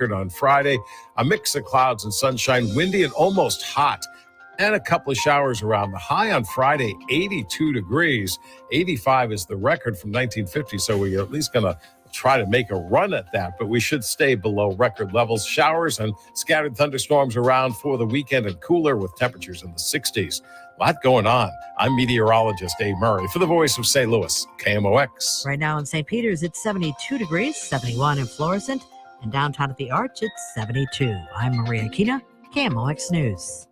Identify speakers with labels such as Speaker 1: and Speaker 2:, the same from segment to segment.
Speaker 1: On Friday. A mix of clouds and sunshine, windy and almost hot, and a couple of showers around. The high on Friday, 82 degrees. 85 is the record from 1950, so we're at least going to try to make a run at that, but we should stay below record levels. Showers and scattered thunderstorms around for the weekend and cooler with temperatures in the 60s. A lot going on. I'm meteorologist Dave Murray for the Voice of St. Louis, KMOX.
Speaker 2: Right now in St. Peters, it's 72 degrees, 71 in Florissant, and downtown at the Arch, it's 72. I'm Maria Kina, KMOX News.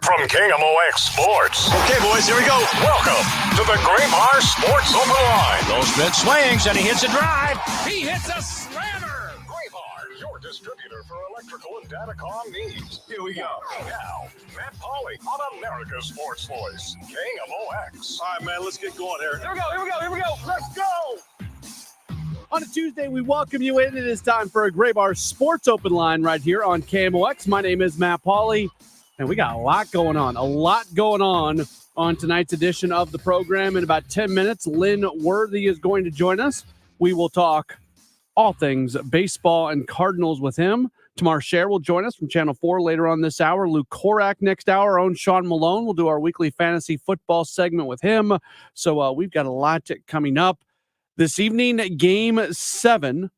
Speaker 3: From KMOX Sports.
Speaker 4: Okay, boys, here we go.
Speaker 3: Welcome to the Graybar Sports Open Line.
Speaker 4: Low spin swings, and he hits a drive.
Speaker 3: He hits a slammer. Graybar, your distributor for electrical and datacom needs. Here we go. Now, Matt Pauley on America's Sports Voice, KMOX.
Speaker 4: All right, man, let's get going here.
Speaker 3: Here we go. Let's go.
Speaker 5: On a Tuesday, we welcome you in. It is time for a Graybar Sports Open Line right here on KMOX. My name is Matt Pauley, and we got a lot going on tonight's edition of the program. In about 10 minutes, Lynn Worthy is going to join us. We will talk all things baseball and Cardinals with him. Tamar Scher will join us from Channel 4 later on this hour. Luke Korak next hour. Our own Sean Malone will do our weekly fantasy football segment with him. So we've got a lot coming up. This evening, Game 7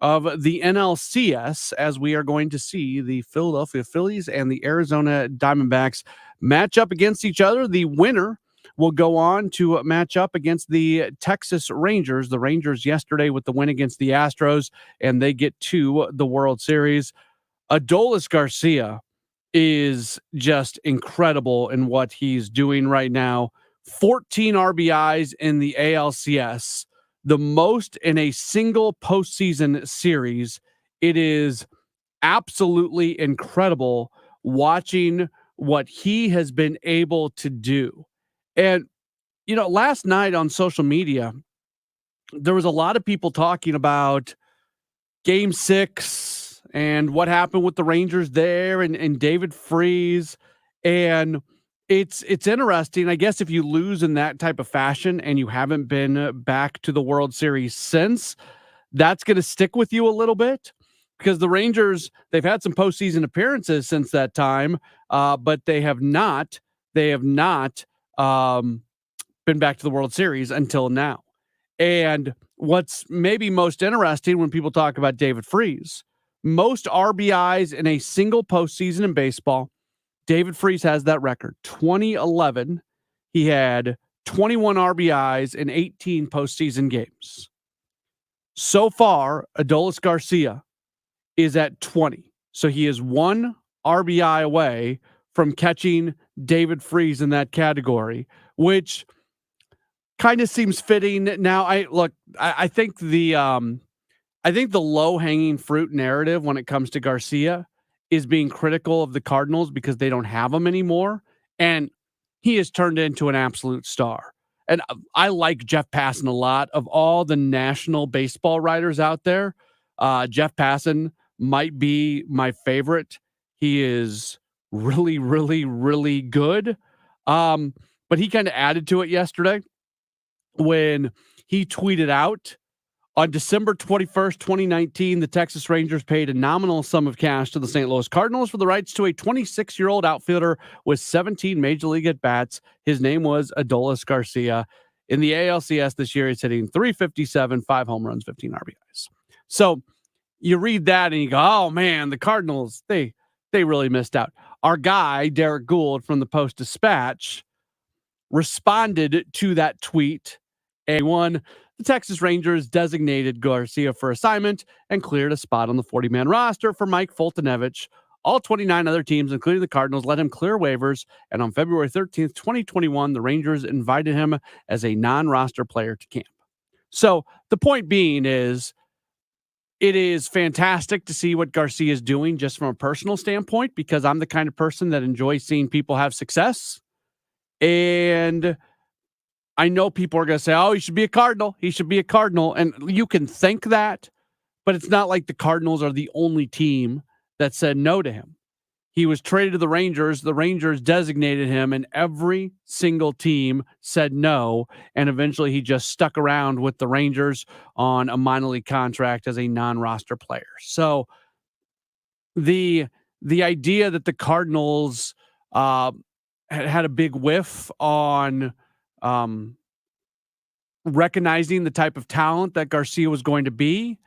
Speaker 5: of the NLCS, as we are going to see the Philadelphia Phillies and the Arizona Diamondbacks match up against each other. The winner will go on to match up against the Texas Rangers. The Rangers yesterday with the win against the Astros, and they get to the World Series. Adolis Garcia is just incredible in what he's doing right now. 14 RBIs in the ALCS. The most in a single postseason series. It is absolutely incredible watching what he has been able to do. And, last night on social media, there was a lot of people talking about Game 6 and what happened with the Rangers there and David Freese. And It's interesting. I guess if you lose in that type of fashion and you haven't been back to the World Series since, that's going to stick with you a little bit because the Rangers, they've had some postseason appearances since that time, but they have not been back to the World Series until now. And what's maybe most interesting when people talk about David Freese, most RBIs in a single postseason in baseball, David Freese has that record. 2011, he had 21 RBIs in 18 postseason games. So far, Adolis Garcia is at 20. So he is one RBI away from catching David Freese in that category, which kind of seems fitting. Now, I think the low-hanging fruit narrative when it comes to Garcia is being critical of the Cardinals because they don't have him anymore. And he has turned into an absolute star. And I like Jeff Passan a lot. Of all the national baseball writers out there, Jeff Passan might be my favorite. He is really, really, really good. But he kind of added to it yesterday when he tweeted out, on December 21st, 2019, the Texas Rangers paid a nominal sum of cash to the St. Louis Cardinals for the rights to a 26-year-old outfielder with 17 Major League at-bats. His name was Adolis Garcia. In the ALCS this year, he's hitting .357, 5 home runs, 15 RBIs. So you read that and you go, oh, man, the Cardinals, they really missed out. Our guy, Derek Gould from the Post-Dispatch, responded to that tweet and won. The Texas Rangers designated Garcia for assignment and cleared a spot on the 40-man roster for Mike Foltynewicz. All 29 other teams, including the Cardinals, let him clear waivers, and on February 13th, 2021, the Rangers invited him as a non-roster player to camp. So the point being is, it is fantastic to see what Garcia is doing just from a personal standpoint, because I'm the kind of person that enjoys seeing people have success. And I know people are going to say, oh, he should be a Cardinal. He should be a Cardinal. And you can think that, but it's not like the Cardinals are the only team that said no to him. He was traded to the Rangers. The Rangers designated him, and every single team said no. And eventually he just stuck around with the Rangers on a minor league contract as a non-roster player. So the idea that the Cardinals had a big whiff on recognizing the type of talent that Garcia was going to be.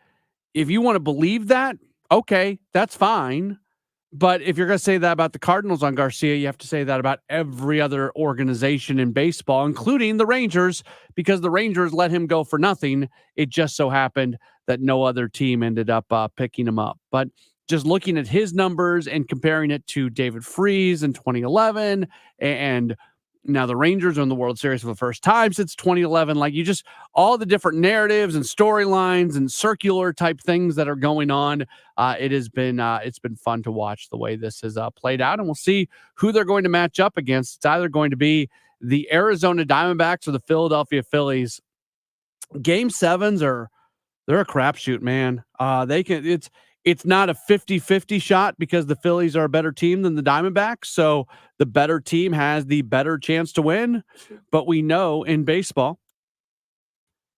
Speaker 5: If you want to believe that, okay, that's fine. But if you're going to say that about the Cardinals on Garcia, you have to say that about every other organization in baseball, including the Rangers, because the Rangers let him go for nothing. It just so happened that no other team ended up picking him up. But just looking at his numbers and comparing it to David Freese in 2011, and now the Rangers are in the World Series for the first time since 2011. Like, you just, all the different narratives and storylines and circular type things that are going on. It's been fun to watch the way this has played out, and we'll see who they're going to match up against. It's either going to be the Arizona Diamondbacks or the Philadelphia Phillies. Game 7s they're a crapshoot, man. It's not a 50-50 shot because the Phillies are a better team than the Diamondbacks. So the better team has the better chance to win. But we know in baseball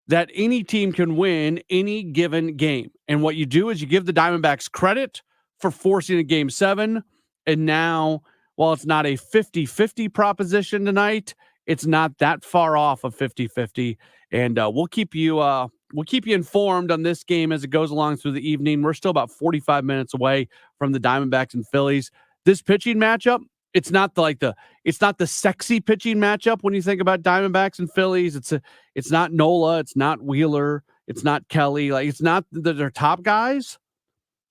Speaker 5: that any team can win any given game. And what you do is you give the Diamondbacks credit for forcing a Game 7. And now, while it's not a 50-50 proposition tonight, it's not that far off of 50-50. And we'll keep you informed on this game as it goes along through the evening. We're still about 45 minutes away from the Diamondbacks and Phillies. This pitching matchup, it's not the sexy pitching matchup when you think about Diamondbacks and Phillies. It's not Nola, it's not Wheeler, it's not Kelly. Like, it's not their top guys,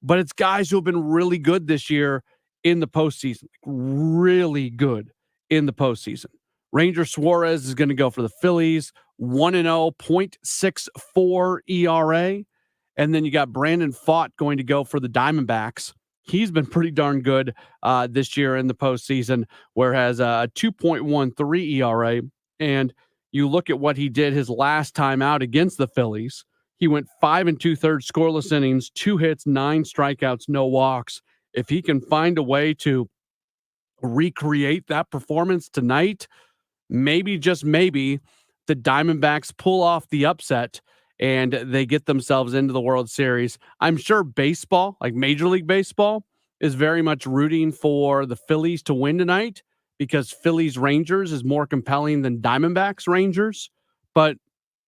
Speaker 5: but it's guys who have been really good this year in the postseason. Really good in the postseason. Ranger Suarez is going to go for the Phillies, 1-0, 0.64 ERA. And then you got Brandon Pfaadt going to go for the Diamondbacks. He's been pretty darn good this year in the postseason, whereas a 2.13 ERA. And you look at what he did his last time out against the Phillies. He went 5 2/3 scoreless innings, 2 hits, 9 strikeouts, no walks. If he can find a way to recreate that performance tonight, maybe, just maybe, the Diamondbacks pull off the upset and they get themselves into the World Series. I'm sure baseball, like Major League Baseball, is very much rooting for the Phillies to win tonight because Phillies Rangers is more compelling than Diamondbacks Rangers. But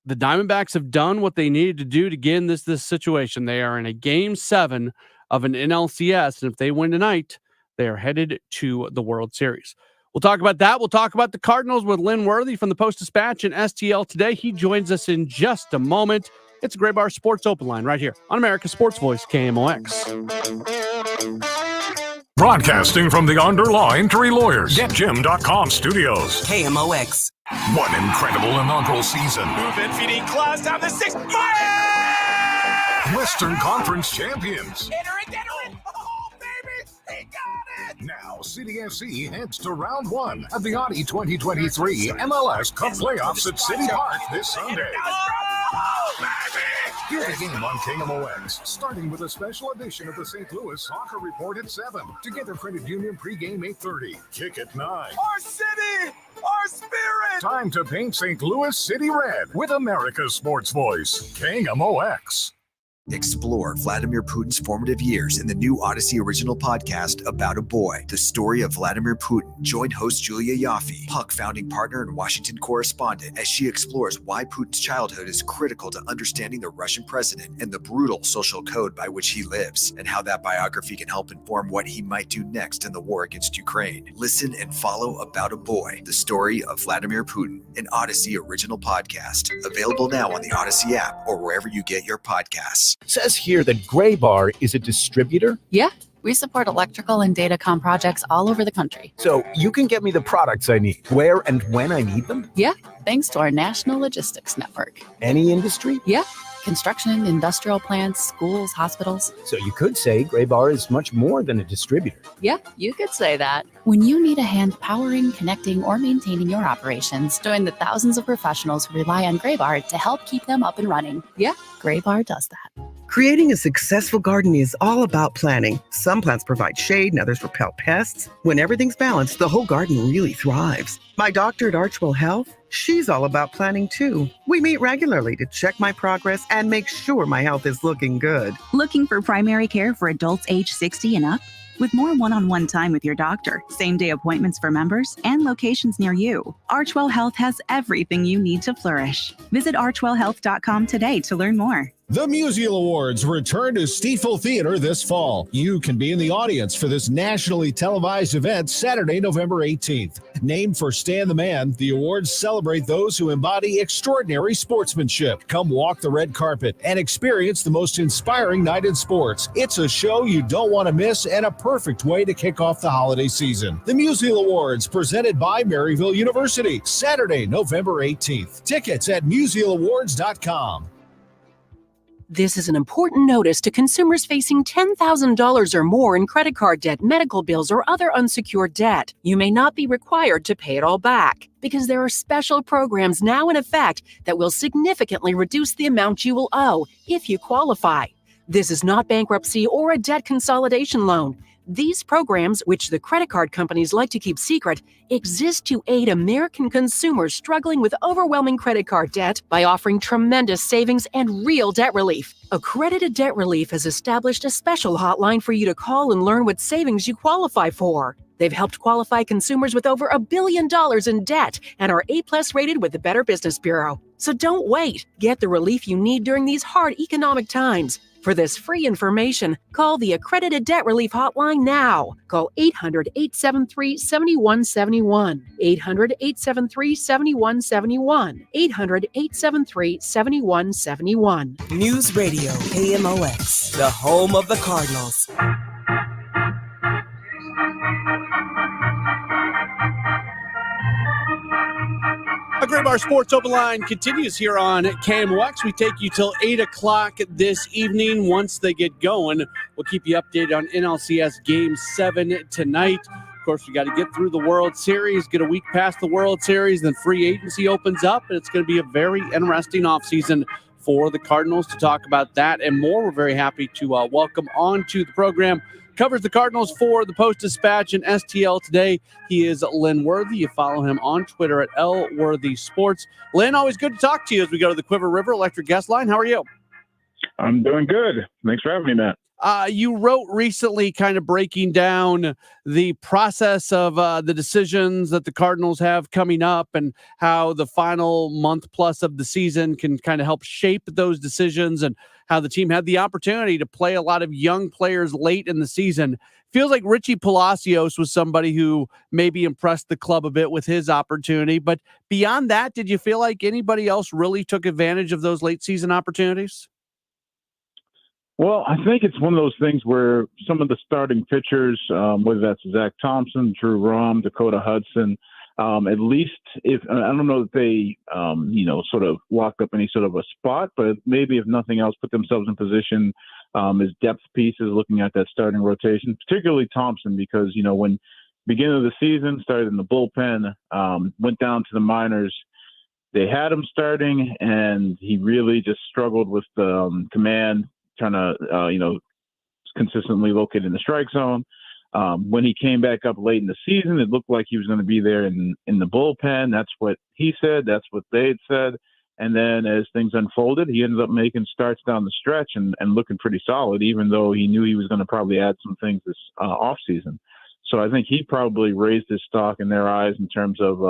Speaker 5: the Diamondbacks have done what they needed to do to get in this situation. They are in a Game 7 of an NLCS, and if they win tonight, they are headed to the World Series. We'll talk about that. We'll talk about the Cardinals with Lynn Worthy from the Post-Dispatch and STL Today. He joins us in just a moment. It's a Gray Bar Sports Open Line right here on America's Sports Voice, KMOX.
Speaker 3: Broadcasting from the Underlaw Injury Lawyers, GetJim.com studios.
Speaker 6: KMOX.
Speaker 3: One incredible inaugural season.
Speaker 4: Movement, feeding class down the 6. Fire!
Speaker 3: Western Conference champions.
Speaker 4: Enter it. Oh, baby, he got it.
Speaker 3: Now, City FC heads to round 1 of the Audi 2023 MLS Cup playoffs at City Park this Sunday.
Speaker 4: Oh, baby!
Speaker 3: Hear the game on KMOX, starting with a special edition of the St. Louis Soccer Report at 7. Together Credit Union pregame 8:30. Kick at 9.
Speaker 4: Our city! Our spirit!
Speaker 3: Time to paint St. Louis City red with America's sports voice, KMOX.
Speaker 6: Explore Vladimir Putin's formative years in the new Odyssey original podcast, About a Boy, the story of Vladimir Putin. Join host Julia Yaffe, Puck founding partner and Washington correspondent, as she explores why Putin's childhood is critical to understanding the Russian president and the brutal social code by which he lives, and how that biography can help inform what he might do next in the war against Ukraine. Listen and follow About a Boy, the story of Vladimir Putin, an Odyssey original podcast. Available now on the Odyssey app or wherever you get your podcasts.
Speaker 7: Says here that Gray Bar is a distributor.
Speaker 8: Yeah, we support electrical and datacom projects all over the country.
Speaker 7: So you can get me the products I need, where and when I need them?
Speaker 8: Yeah, thanks to our national logistics network.
Speaker 7: Any industry?
Speaker 8: Yeah, construction, industrial plants, schools, hospitals.
Speaker 7: So you could say Gray Bar is much more than a distributor.
Speaker 8: Yeah, you could say that. When you need a hand powering, connecting, or maintaining your operations, join the thousands of professionals who rely on Gray Bar to help keep them up and running. Yeah, Gray Bar does that.
Speaker 9: Creating a successful garden is all about planning. Some plants provide shade and others repel pests. When everything's balanced, the whole garden really thrives. My doctor at Archwell Health, she's all about planning too. We meet regularly to check my progress and make sure my health is looking good.
Speaker 10: Looking for primary care for adults age 60 and up? With more one-on-one time with your doctor, same-day appointments for members, and locations near you, Archwell Health has everything you need to flourish. Visit archwellhealth.com today to learn more.
Speaker 11: The Musial Awards return to Stiefel Theater this fall. You can be in the audience for this nationally televised event Saturday, November 18th. Named for Stan the Man, the awards celebrate those who embody extraordinary sportsmanship. Come walk the red carpet and experience the most inspiring night in sports. It's a show you don't want to miss and a perfect way to kick off the holiday season. The Musial Awards, presented by Maryville University, Saturday, November 18th. Tickets at musialawards.com.
Speaker 12: This is an important notice to consumers facing $10,000 or more in credit card debt, medical bills, or other unsecured debt. You may not be required to pay it all back because there are special programs now in effect that will significantly reduce the amount you will owe if you qualify. This is not bankruptcy or a debt consolidation loan. These programs, which the credit card companies like to keep secret, exist to aid American consumers struggling with overwhelming credit card debt by offering tremendous savings and real debt relief. Accredited Debt Relief has established a special hotline for you to call and learn what savings you qualify for. They've helped qualify consumers with over $1 billion in debt and are A+ rated with the Better Business Bureau. So don't wait. Get the relief you need during these hard economic times. For this free information, call the Accredited Debt Relief Hotline now. Call 800-873-7171. 800-873-7171. 800-873-7171.
Speaker 13: News Radio KMOX, the home of the Cardinals.
Speaker 5: A Great Bar Sports Open Line continues here on KMOX. We take you till 8 o'clock this evening. Once they get going, we'll keep you updated on NLCS Game 7 tonight. Of course, we got to get through the World Series, get a week past the World Series, then free agency opens up, and it's going to be a very interesting offseason for the Cardinals. To talk about that and more, we're very happy to welcome on to the program. Covers the Cardinals for the Post-Dispatch and STL today. He is Lynn Worthy. You follow him on Twitter at LWorthySports. Lynn, always good to talk to you as we go to the Quiver River Electric Guest Line. How are you?
Speaker 14: I'm doing good. Thanks for having me, Matt.
Speaker 5: You wrote recently kind of breaking down the process of the decisions that the Cardinals have coming up and how the final month plus of the season can kind of help shape those decisions and how the team had the opportunity to play a lot of young players late in the season. Feels like Richie Palacios was somebody who maybe impressed the club a bit with his opportunity. But beyond that, did you feel like anybody else really took advantage of those late season opportunities?
Speaker 14: Well, I think it's one of those things where some of the starting pitchers, whether that's Zach Thompson, Drew Rom, Dakota Hudson, at least if I don't know that they, sort of locked up any sort of a spot, but maybe if nothing else, put themselves in position as depth pieces, looking at that starting rotation, particularly Thompson, because, when beginning of the season, started in the bullpen, went down to the minors. They had him starting, and he really just struggled with the command, trying to, consistently locate in the strike zone. When he came back up late in the season, it looked like he was going to be there in the bullpen. That's what he said. That's what they had said. And then as things unfolded, he ended up making starts down the stretch and looking pretty solid, even though he knew he was going to probably add some things this offseason. So I think he probably raised his stock in their eyes in terms of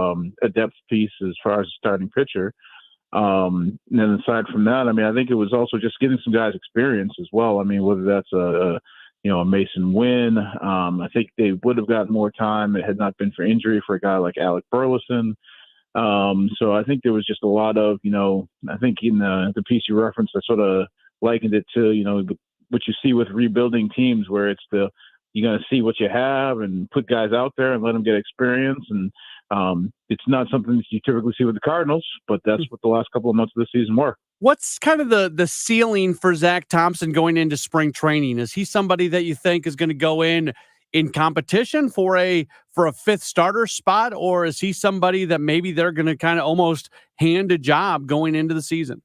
Speaker 14: a depth piece as far as a starting pitcher. And then aside from that, I think it was also just getting some guys experience as well. Whether that's a Mason Wynn, I think they would have gotten more time. It had not been for injury for a guy like Alec Burleson. So I think there was just a lot of, I think in the piece you referenced, I sort of likened it to, what you see with rebuilding teams where it's you're going to see what you have and put guys out there and let them get experience. And it's not something that you typically see with the Cardinals, but that's what the last couple of months of the season were.
Speaker 5: What's kind of the ceiling for Zach Thompson going into spring training? Is he somebody that you think is going to go in competition for a fifth starter spot, or is he somebody that maybe they're going to kind of almost hand a job going into the season?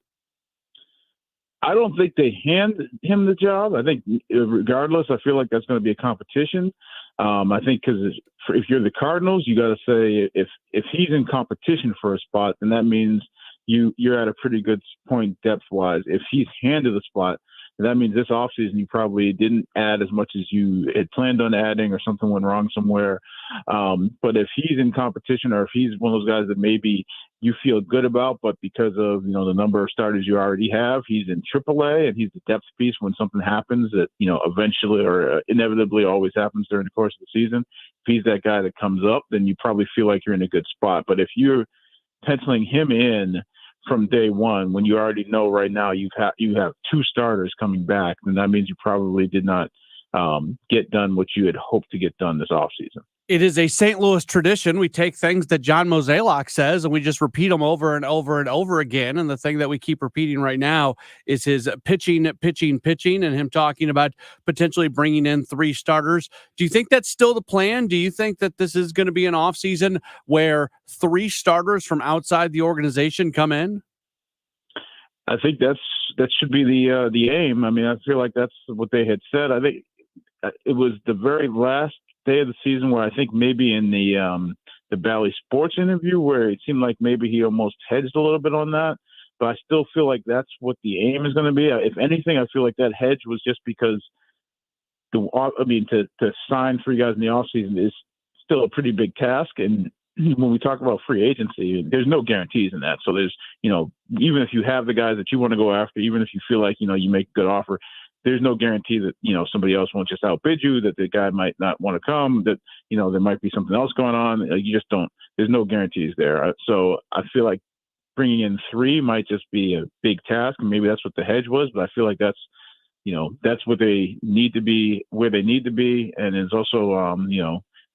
Speaker 14: I don't think they hand him the job. I think regardless, I feel like that's going to be a competition. I think because if you're the Cardinals, you got to say if he's in competition for a spot, then that means you're at a pretty good point depth-wise. If he's handed the spot, that means this offseason you probably didn't add as much as you had planned on adding or something went wrong somewhere. But if he's in competition or if he's one of those guys that maybe you feel good about, but because of, the number of starters you already have, he's in AAA and he's the depth piece when something happens that, eventually or inevitably always happens during the course of the season. If he's that guy that comes up, then you probably feel like you're in a good spot. But if you're penciling him in from day one, when you already know right now you have 2 starters coming back, then that means you probably did not get done what you had hoped to get done this offseason.
Speaker 5: It is a St. Louis tradition. We take things that John Mozeliak says and we just repeat them over and over and over again. And the thing that we keep repeating right now is his pitching, and him talking about potentially bringing in 3 starters. Do you think that's still the plan? Do you think that this is going to be an offseason where 3 starters from outside the organization come in?
Speaker 14: I think that should be the aim. I mean, I feel like that's what they had said. I think it was the very last day of the season where I think maybe in the Bally Sports interview where it seemed like maybe he almost hedged a little bit on that. But I still feel like that's what the aim is going to be. If anything, I feel like that hedge was just because to sign 3 guys in the offseason is still a pretty big task. And when we talk about free agency, there's no guarantees in that. So there's, even if you have the guys that you want to go after, even if you feel like, you make a good offer, there's no guarantee that, somebody else won't just outbid you, that the guy might not want to come, that, there might be something else going on. You just don't, there's no guarantees there. So I feel like bringing in 3 might just be a big task. And maybe that's what the hedge was, but I feel like that's what they need to be, where they need to be. And it's also,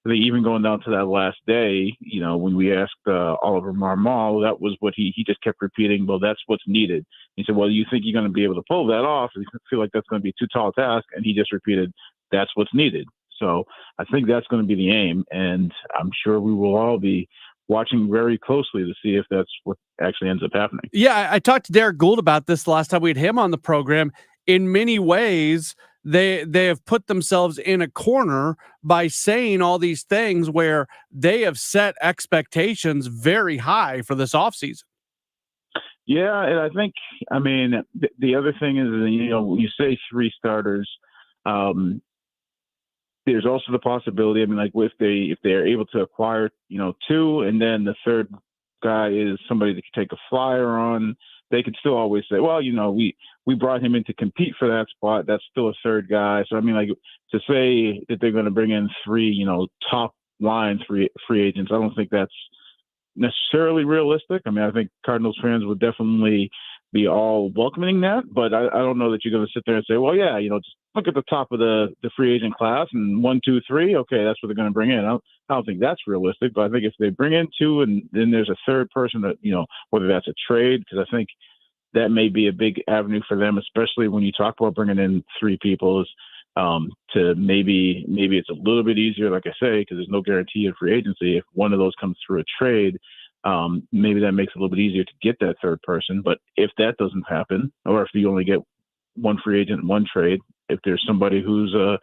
Speaker 14: even going down to that last day, when we asked Oliver Marmol, that was what he just kept repeating. Well, that's what's needed. He said, well, you think you're going to be able to pull that off? You feel like that's going to be too tall a task. And he just repeated, that's what's needed. So I think that's going to be the aim. And I'm sure we will all be watching very closely to see if that's what actually ends up happening.
Speaker 5: Yeah, I talked to Derek Gould about this the last time we had him on the program. In many ways, they have put themselves in a corner by saying all these things where they have set expectations very high for this offseason.
Speaker 14: Yeah, and I think, the other thing is, when you say 3 starters, there's also the possibility, if they're able to acquire, 2, and then the third guy is somebody that can take a flyer on, they could still always say, well, we brought him in to compete for that spot. That's still a third guy. So, to say that they're going to bring in 3, top line free agents, I don't think that's necessarily realistic. I think Cardinals fans would definitely be all welcoming that, but I don't know that you're going to sit there and say, well, yeah, just look at the top of the free agent class and 1, 2, 3. Okay, that's what they're going to bring in. I don't think that's realistic, but I think if they bring in 2 and then there's a third person that, whether that's a trade, because I think that may be a big avenue for them, especially when you talk about bringing in 3 people, is to maybe it's a little bit easier, like I say, because there's no guarantee of free agency. If one of those comes through a trade, maybe that makes it a little bit easier to get that third person. But if that doesn't happen, or if you only get 1 free agent and 1 trade, if there's somebody who's a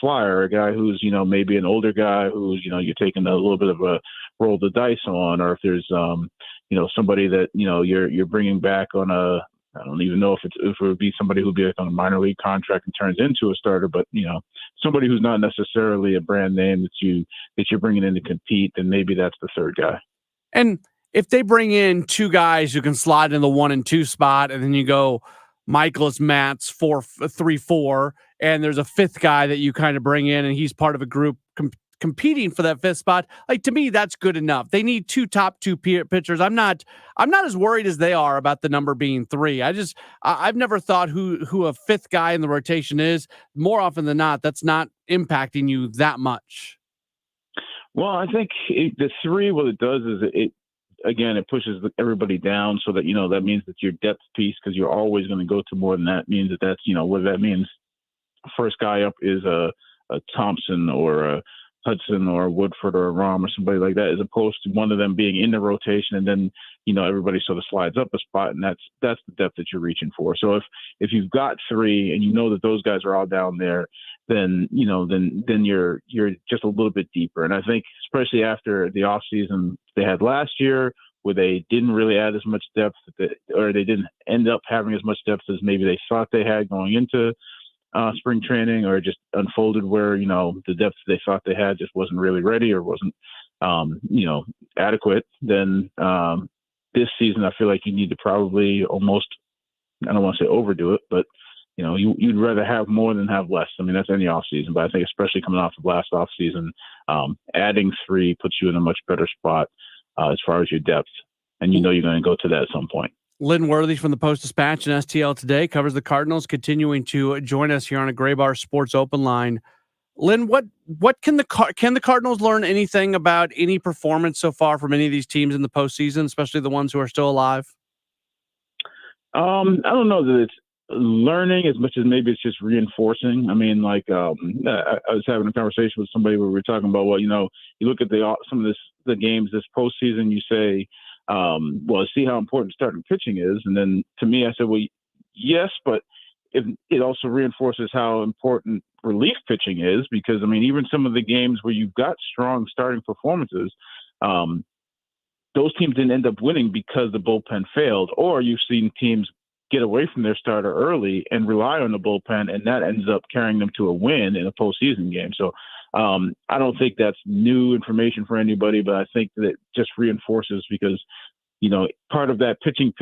Speaker 14: flyer, a guy who's, maybe an older guy who's, you're taking a little bit of a roll the dice on, or if there's, somebody that, you're bringing back on I don't even know if it would be somebody who'd be on a minor league contract and turns into a starter, but, somebody who's not necessarily a brand name that you're bringing in to compete, then maybe that's the third guy.
Speaker 5: And if they bring in 2 guys who can slide in the 1 and 2 spot, and then you go Michaelis Matz 4-3-4, and there's a 5th guy that you kind of bring in, and he's part of a group competing for that 5th spot. To me, that's good enough. They need 2 top 2 pitchers. I'm not as worried as they are about the number being 3. I've never thought who a 5th guy in the rotation is. More often than not, that's not impacting you that much.
Speaker 14: Well, I think the 3, what it does is it pushes everybody down, so that, that means that your depth piece, because you're always going to go to more than that, means that's, what that means. First guy up is a Thompson or a Hudson or Woodford or Rom or somebody like that, as opposed to one of them being in the rotation and then, everybody sort of slides up a spot, and that's the depth that you're reaching for. So if you've got three and that those guys are all down there, then you're just a little bit deeper. And I think especially after the offseason they had last year, where they didn't really add as much depth, or they didn't end up having as much depth as maybe they thought they had going into spring training, or just unfolded where, the depth they thought they had just wasn't really ready or wasn't, adequate, then this season I feel like you need to probably almost, I don't want to say overdo it, but, you'd rather have more than have less. I mean, that's any offseason, but I think especially coming off of last offseason, adding three puts you in a much better spot as far as your depth. And you're going to go to that at some point.
Speaker 5: Lynn Worthy from the Post-Dispatch and STL Today covers the Cardinals, continuing to join us here on a Gray Bar Sports Open Line. Lynn, what can the Cardinals learn anything about any performance so far from any of these teams in the postseason, especially the ones who are still alive?
Speaker 14: I don't know that it's learning as much as maybe it's just reinforcing. I mean, I was having a conversation with somebody where we were talking about, well, you look at some of the games this postseason, you say, see how important starting pitching is. And then to me, I said, well, yes, but it also reinforces how important relief pitching is, because, I mean, even some of the games where you've got strong starting performances, those teams didn't end up winning because the bullpen failed, or you've seen teams get away from their starter early and rely on the bullpen, and that ends up carrying them to a win in a postseason game. So I don't think that's new information for anybody, but I think that it just reinforces, because, part of that pitching,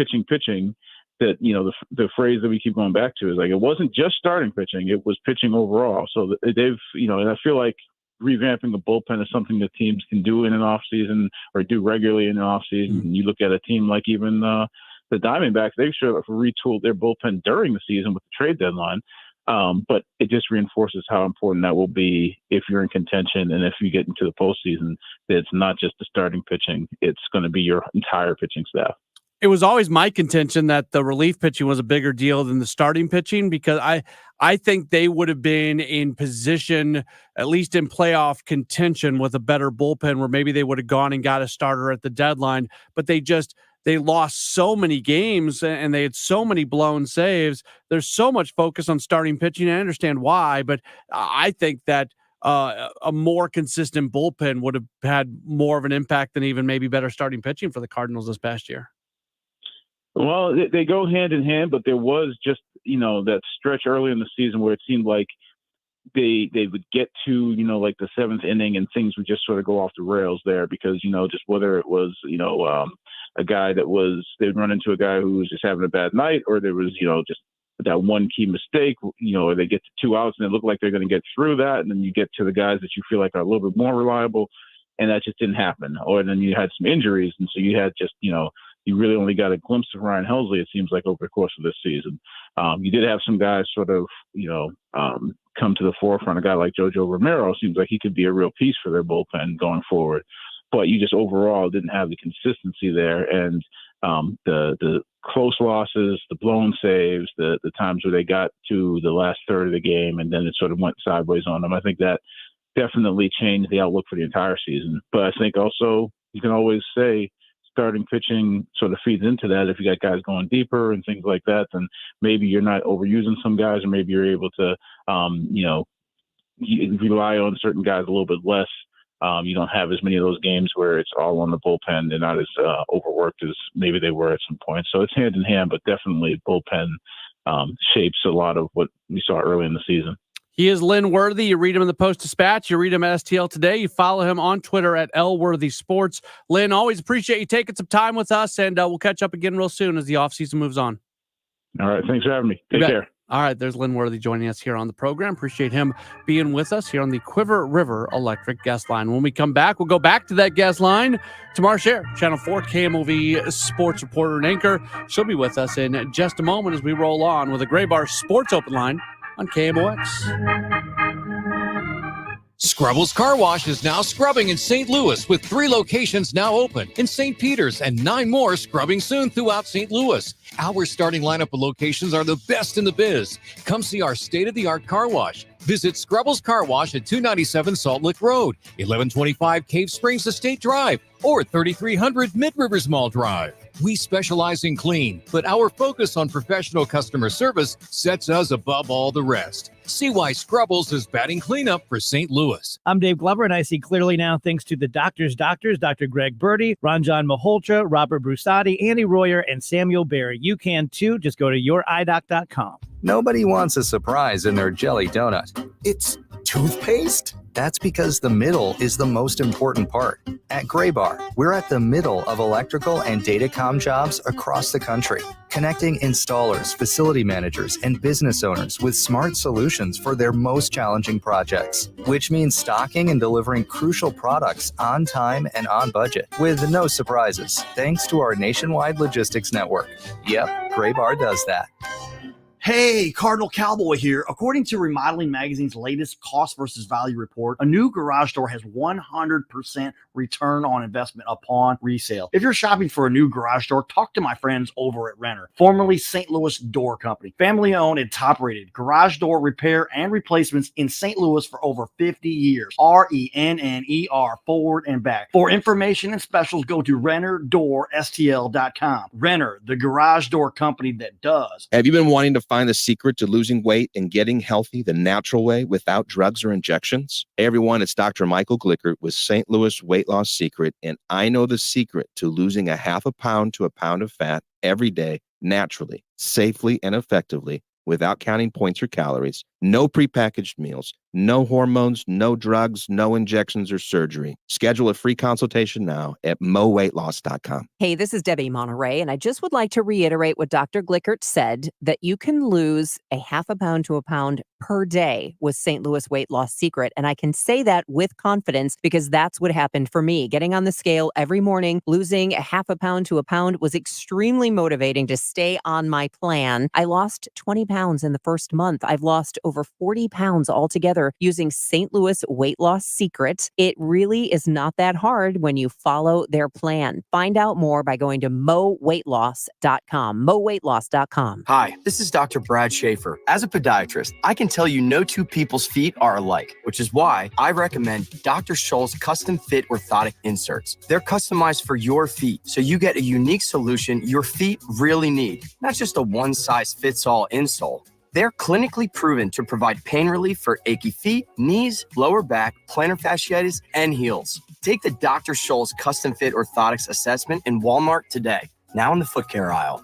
Speaker 14: that, the phrase that we keep going back to is it wasn't just starting pitching, it was pitching overall. So they've, and I feel like revamping the bullpen is something that teams can do in an off season, or do regularly in an off season. And you look at a team like even the Diamondbacks, they've sort of retooled their bullpen during the season with the trade deadline. But it just reinforces how important that will be if you're in contention, and if you get into the postseason, that it's not just the starting pitching, it's going to be your entire pitching staff.
Speaker 5: It was always my contention that the relief pitching was a bigger deal than the starting pitching, because I think they would have been in position, at least in playoff contention, with a better bullpen, where maybe they would have gone and got a starter at the deadline, but they lost so many games and they had so many blown saves. There's so much focus on starting pitching. I understand why, but I think that a more consistent bullpen would have had more of an impact than even maybe better starting pitching for the Cardinals this past year.
Speaker 14: Well, they go hand in hand, but there was just, that stretch early in the season where it seemed like they would get to, the seventh inning, and things would just sort of go off the rails there, because, just whether it was, a guy they'd run into a guy who was just having a bad night, or there was, just that one key mistake, or they get to 2 outs and they look like they're going to get through that. And then you get to the guys that you feel like are a little bit more reliable, and that just didn't happen. Or then you had some injuries. And so you had just, you really only got a glimpse of Ryan Helsley, it seems like, over the course of this season. You did have some guys sort of, come to the forefront. A guy like Jojo Romero seems like he could be a real piece for their bullpen going forward. But you just overall didn't have the consistency there. And the close losses, the blown saves, the times where they got to the last third of the game and then it sort of went sideways on them, I think that definitely changed the outlook for the entire season. But I think also you can always say starting pitching sort of feeds into that. If you got guys going deeper and things like that, then maybe you're not overusing some guys, or maybe you're able to, rely on certain guys a little bit less. You don't have as many of those games where it's all on the bullpen. They're not as overworked as maybe they were at some point. So it's hand in hand, but definitely bullpen shapes a lot of what we saw early in the season.
Speaker 5: He is Lynn Worthy. You read him in the Post-Dispatch. You read him at STL Today. You follow him on Twitter at LWorthySports. Lynn, always appreciate you taking some time with us, and we'll catch up again real soon as the offseason moves on.
Speaker 14: All right. Thanks for having me. Take care.
Speaker 5: All right. There's Lynn Worthy joining us here on the program. Appreciate him being with us here on the Quiver River Electric Guest Line. When we come back, we'll go back to that guest line. Tamar Sher, Channel 4 KMOV sports reporter and anchor. She'll be with us in just a moment as we roll on with a Gray Bar Sports Open Line on KMOX.
Speaker 15: Scrubbles Car Wash is now scrubbing in St. Louis with 3 locations now open in St. Peters and 9 more scrubbing soon throughout St. Louis. Our starting lineup of locations are the best in the biz. Come see our state-of-the-art car wash. Visit Scrubbles Car Wash at 297 Salt Lick Road, 1125 Cave Springs Estate Drive, or 3300 Mid-Rivers Mall Drive. We specialize in clean, but our focus on professional customer service sets us above all the rest. See why Scrubbles is batting cleanup for St. Louis.
Speaker 16: I'm Dave Glover, and I see clearly now thanks to the doctors, Dr. Greg Birdie, Ranjan Malhotra, Robert Brusati, Andy Royer, and Samuel Barry. You can too. Just go to youridoc.com.
Speaker 17: Nobody wants a surprise in their jelly donut. It's toothpaste? That's because the middle is the most important part. At Graybar, we're at the middle of electrical and datacom jobs across the country, connecting installers, facility managers, and business owners with smart solutions for their most challenging projects, which means stocking and delivering crucial products on time and on budget with no surprises, thanks to our nationwide logistics network. Yep, Graybar does that.
Speaker 18: Hey, Cardinal Cowboy here. According to Remodeling Magazine's latest cost versus value report, a new garage door has 100% return on investment upon resale. If you're shopping for a new garage door, talk to my friends over at Renner, formerly St. Louis Door Company. Family owned and top rated garage door repair and replacements in St. Louis for over 50 years. RENNER, forward and back. For information and specials, go to RennerDoorSTL.com. Renner, the garage door company that does.
Speaker 19: Have you been wanting to find the secret to losing weight and getting healthy the natural way without drugs or injections? Hey everyone, it's Dr. Michael Glickert with St. Louis Weight Loss Secret, and I know the secret to losing a half a pound to a pound of fat every day naturally, safely, and effectively without counting points or calories. No prepackaged meals, no hormones, no drugs, no injections or surgery. Schedule a free consultation now at moweightloss.com.
Speaker 20: Hey, this is Debbie Monterey, and I just would like to reiterate what Dr. Glickert said, that you can lose a half a pound to a pound per day with St. Louis Weight Loss Secret. And I can say that with confidence because that's what happened for me. Getting on the scale every morning, losing a half a pound to a pound was extremely motivating to stay on my plan. I lost 20 pounds in the first month. I've lost over 40 pounds altogether using St. Louis Weight Loss Secret. It really is not that hard when you follow their plan. Find out more by going to moweightloss.com. moweightloss.com.
Speaker 21: Hi, this is Dr. Brad Schaefer. As a podiatrist, I can tell you no two people's feet are alike, which is why I recommend Dr. Scholl's custom fit orthotic inserts. They're customized for your feet, so you get a unique solution your feet really need, not just a one-size-fits-all insole. They're clinically proven to provide pain relief for achy feet, knees, lower back, plantar fasciitis, and heels. Take the Dr. Scholl's Custom Fit Orthotics Assessment in Walmart today, now in the foot care aisle.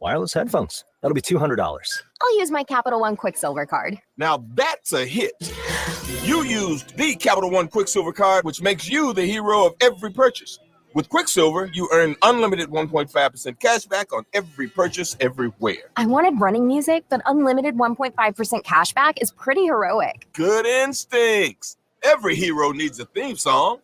Speaker 22: Wireless headphones. That'll be $200.
Speaker 23: I'll use my Capital One Quicksilver card.
Speaker 4: Now that's a hit. You used the Capital One Quicksilver card, which makes you the hero of every purchase. With Quicksilver, you earn unlimited 1.5% cash back on every purchase everywhere.
Speaker 23: I wanted running music, but unlimited 1.5% cash back is pretty heroic.
Speaker 4: Good instincts. Every hero needs a theme song.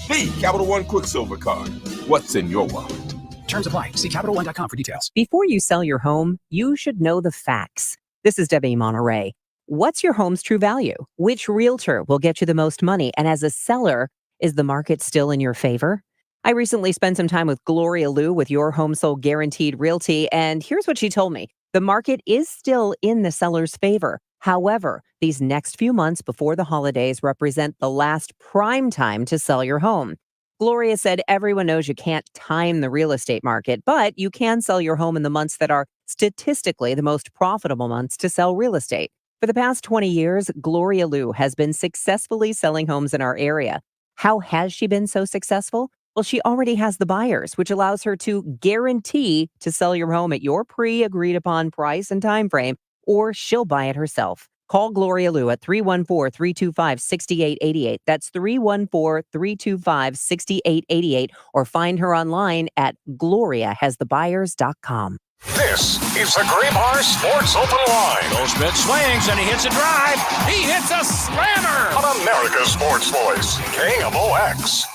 Speaker 4: The Capital One Quicksilver card. What's in your wallet?
Speaker 24: Terms apply. See CapitalOne.com for details.
Speaker 20: Before you sell your home, you should know the facts. This is Debbie Monterey. What's your home's true value? Which realtor will get you the most money? And as a seller, is the market still in your favor? I recently spent some time with Gloria Liu with Your Home Sold Guaranteed Realty, and here's what she told me. The market is still in the seller's favor. However, these next few months before the holidays represent the last prime time to sell your home. Gloria said everyone knows you can't time the real estate market, but you can sell your home in the months that are statistically the most profitable months to sell real estate. For the past 20 years, Gloria Liu has been successfully selling homes in our area. How has she been so successful? Well, she already has the buyers, which allows her to guarantee to sell your home at your pre-agreed upon price and time frame, or she'll buy it herself. Call Gloria Liu at 314-325-6888. That's 314-325-6888, or find her online at gloriahasthebuyers.com.
Speaker 3: This is the Graybar Sports Open Line.
Speaker 4: Goldschmidt swings and he hits a drive. He hits a slammer.
Speaker 3: On America's Sports Voice, KMOX.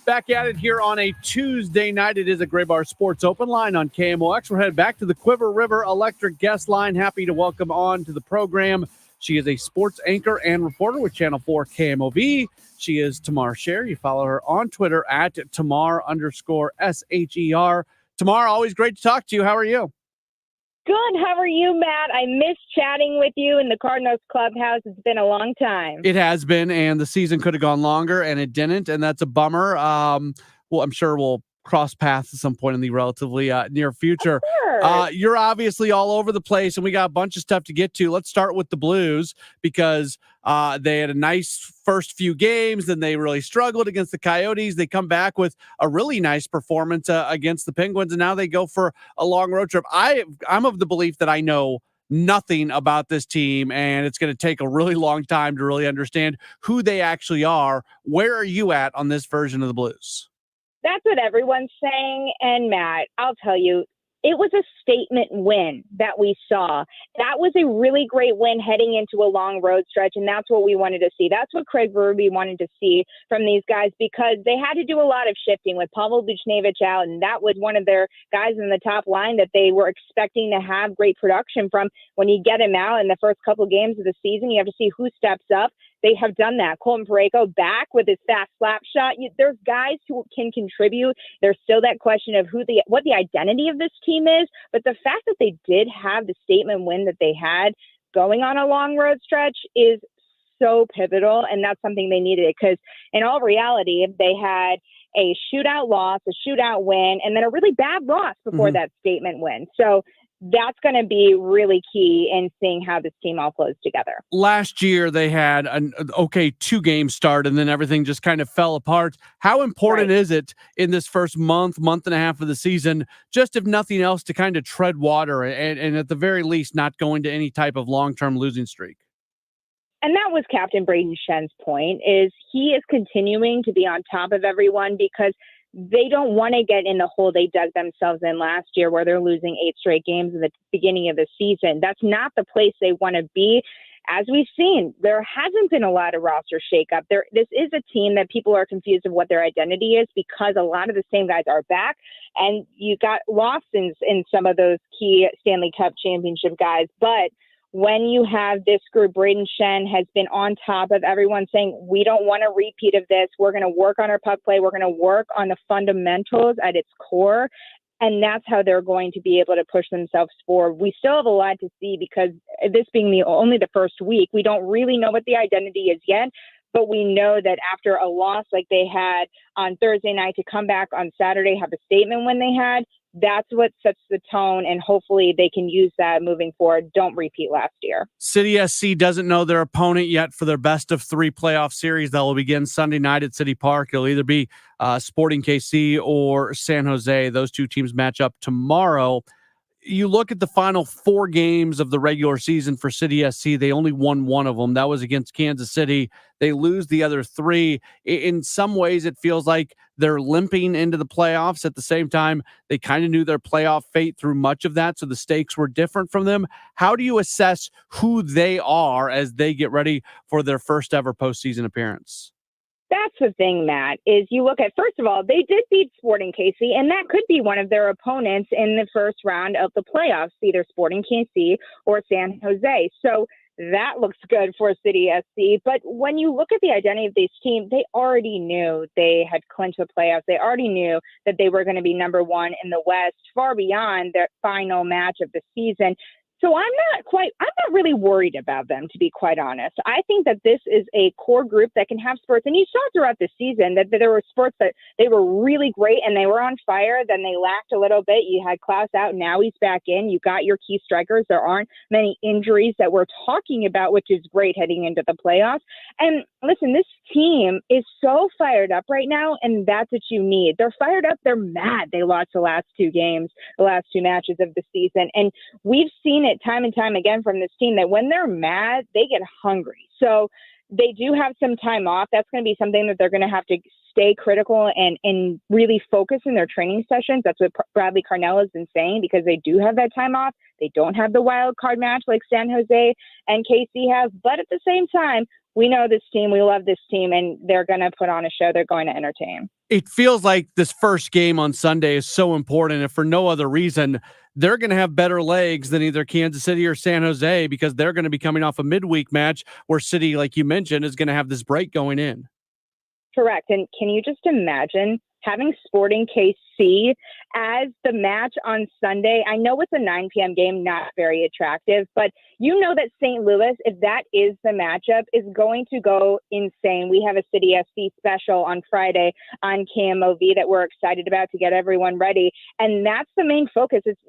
Speaker 5: Back at it here on a Tuesday night. It is a Graybar Sports Open Line on KMOX. We're headed back to the Quiver River Electric Guest Line. Happy to welcome on to the program She is a sports anchor and reporter with Channel 4 KMOV. She is Tamar Sher. You follow her on Twitter at Tamar_SHER. Tamar, always great to talk to you. How are you?
Speaker 1: Good. How are you, Matt? I miss chatting with you in the Cardinals clubhouse. It's been a long time.
Speaker 5: It has been, and the season could have gone longer, and it didn't, and that's a bummer. Well, I'm sure we'll cross paths at some point in the relatively near future. You're obviously all over the place, and we got a bunch of stuff to get to. Let's start with the Blues, because they had a nice first few games, then they really struggled against the Coyotes. They come back with a really nice performance against the Penguins, and now they go for a long road trip. I'm of the belief that I know nothing about this team, and it's going to take a really long time to really understand who they actually are. Where are you at on this version of the Blues?
Speaker 1: That's what everyone's saying. And Matt, I'll tell you, it was a statement win that we saw. That was a really great win heading into a long road stretch, and that's what we wanted to see. That's what Craig Berube wanted to see from these guys, because they had to do a lot of shifting with Pavel Buchnevich out, and that was one of their guys in the top line that they were expecting to have great production from. When you get him out in the first couple of games of the season, you have to see who steps up. They have done that. Colton Parayko back with his fast slap shot. There's guys who can contribute. There's still that question of what the identity of this team is. But the fact that they did have the statement win that they had going on a long road stretch is so pivotal. And that's something they needed, because in all reality, if they had a shootout loss, a shootout win, and then a really bad loss before that statement win. So that's going to be really key in seeing how this team all flows together.
Speaker 5: Last year, they had an okay 2-game start, and then everything just kind of fell apart. How important is it in this first month and a half of the season, just if nothing else, to kind of tread water and at the very least not go into any type of long-term losing streak?
Speaker 1: And that was Captain Braden Shen's point, is he is continuing to be on top of everyone, because they don't want to get in the hole they dug themselves in last year, where they're losing 8 straight games in the beginning of the season. That's not the place they want to be. As we've seen, there hasn't been a lot of roster shakeup. This is a team that people are confused of what their identity is, because a lot of the same guys are back, and you got losses in some of those key Stanley Cup championship guys. But when you have this group, Braden Shen has been on top of everyone, saying, we don't want a repeat of this. We're going to work on our puck play. We're going to work on the fundamentals at its core. And that's how they're going to be able to push themselves forward. We still have a lot to see, because this being only the first week, we don't really know what the identity is yet. But we know that after a loss like they had on Thursday night, to come back on Saturday, have a statement when they had, that's what sets the tone, and hopefully they can use that moving forward. Don't repeat last year.
Speaker 5: City SC doesn't know their opponent yet for their best of 3 playoff series that will begin Sunday night at City Park. It'll either be Sporting KC or San Jose. Those two teams match up tomorrow. You look at the final 4 games of the regular season for City SC, they only won 1 of them. That was against Kansas City. They lose the other 3. In some ways, it feels like they're limping into the playoffs. At the same time, they kind of knew their playoff fate through much of that, so the stakes were different from them. How do you assess who they are as they get ready for their first ever postseason appearance?
Speaker 1: That's the thing, Matt, is you look at, first of all, they did beat Sporting KC, and that could be one of their opponents in the first round of the playoffs, either Sporting KC or San Jose. So that looks good for City SC. But when you look at the identity of this team, they already knew they had clinched the playoffs. They already knew that they were going to be number 1 in the West, far beyond their final match of the season. So I'm not really worried about them, to be quite honest. I think that this is a core group that can have spurts. And you saw throughout the season that there were spurts that they were really great and they were on fire. Then they lacked a little bit. You had Klaus out. Now he's back in. You got your key strikers. There aren't many injuries that we're talking about, which is great heading into the playoffs. And listen, this team is so fired up right now, and that's what you need. They're fired up. They're mad. They lost the last 2 games, the last 2 matches of the season. And we've seen it time and time again from this team that when they're mad, they get hungry. So they do have some time off. That's going to be something that they're going to have to stay critical and really focus in their training sessions. That's what Bradley Carnell has been saying, because they do have that time off. They don't have the wild card match like San Jose and KC have. But at the same time, we know this team. We love this team, and they're going to put on a show. They're going to entertain.
Speaker 5: It feels like this first game on Sunday is so important, and for no other reason, they're going to have better legs than either Kansas City or San Jose, because they're going to be coming off a midweek match where City, like you mentioned, is going to have this break going in.
Speaker 1: Correct. And can you just imagine having Sporting KC as the match on Sunday? I know it's a 9 p.m. game, not very attractive, but you know that St. Louis, if that is the matchup, is going to go insane. We have a City SC special on Friday on KMOV that we're excited about to get everyone ready. And that's the main focus. It's,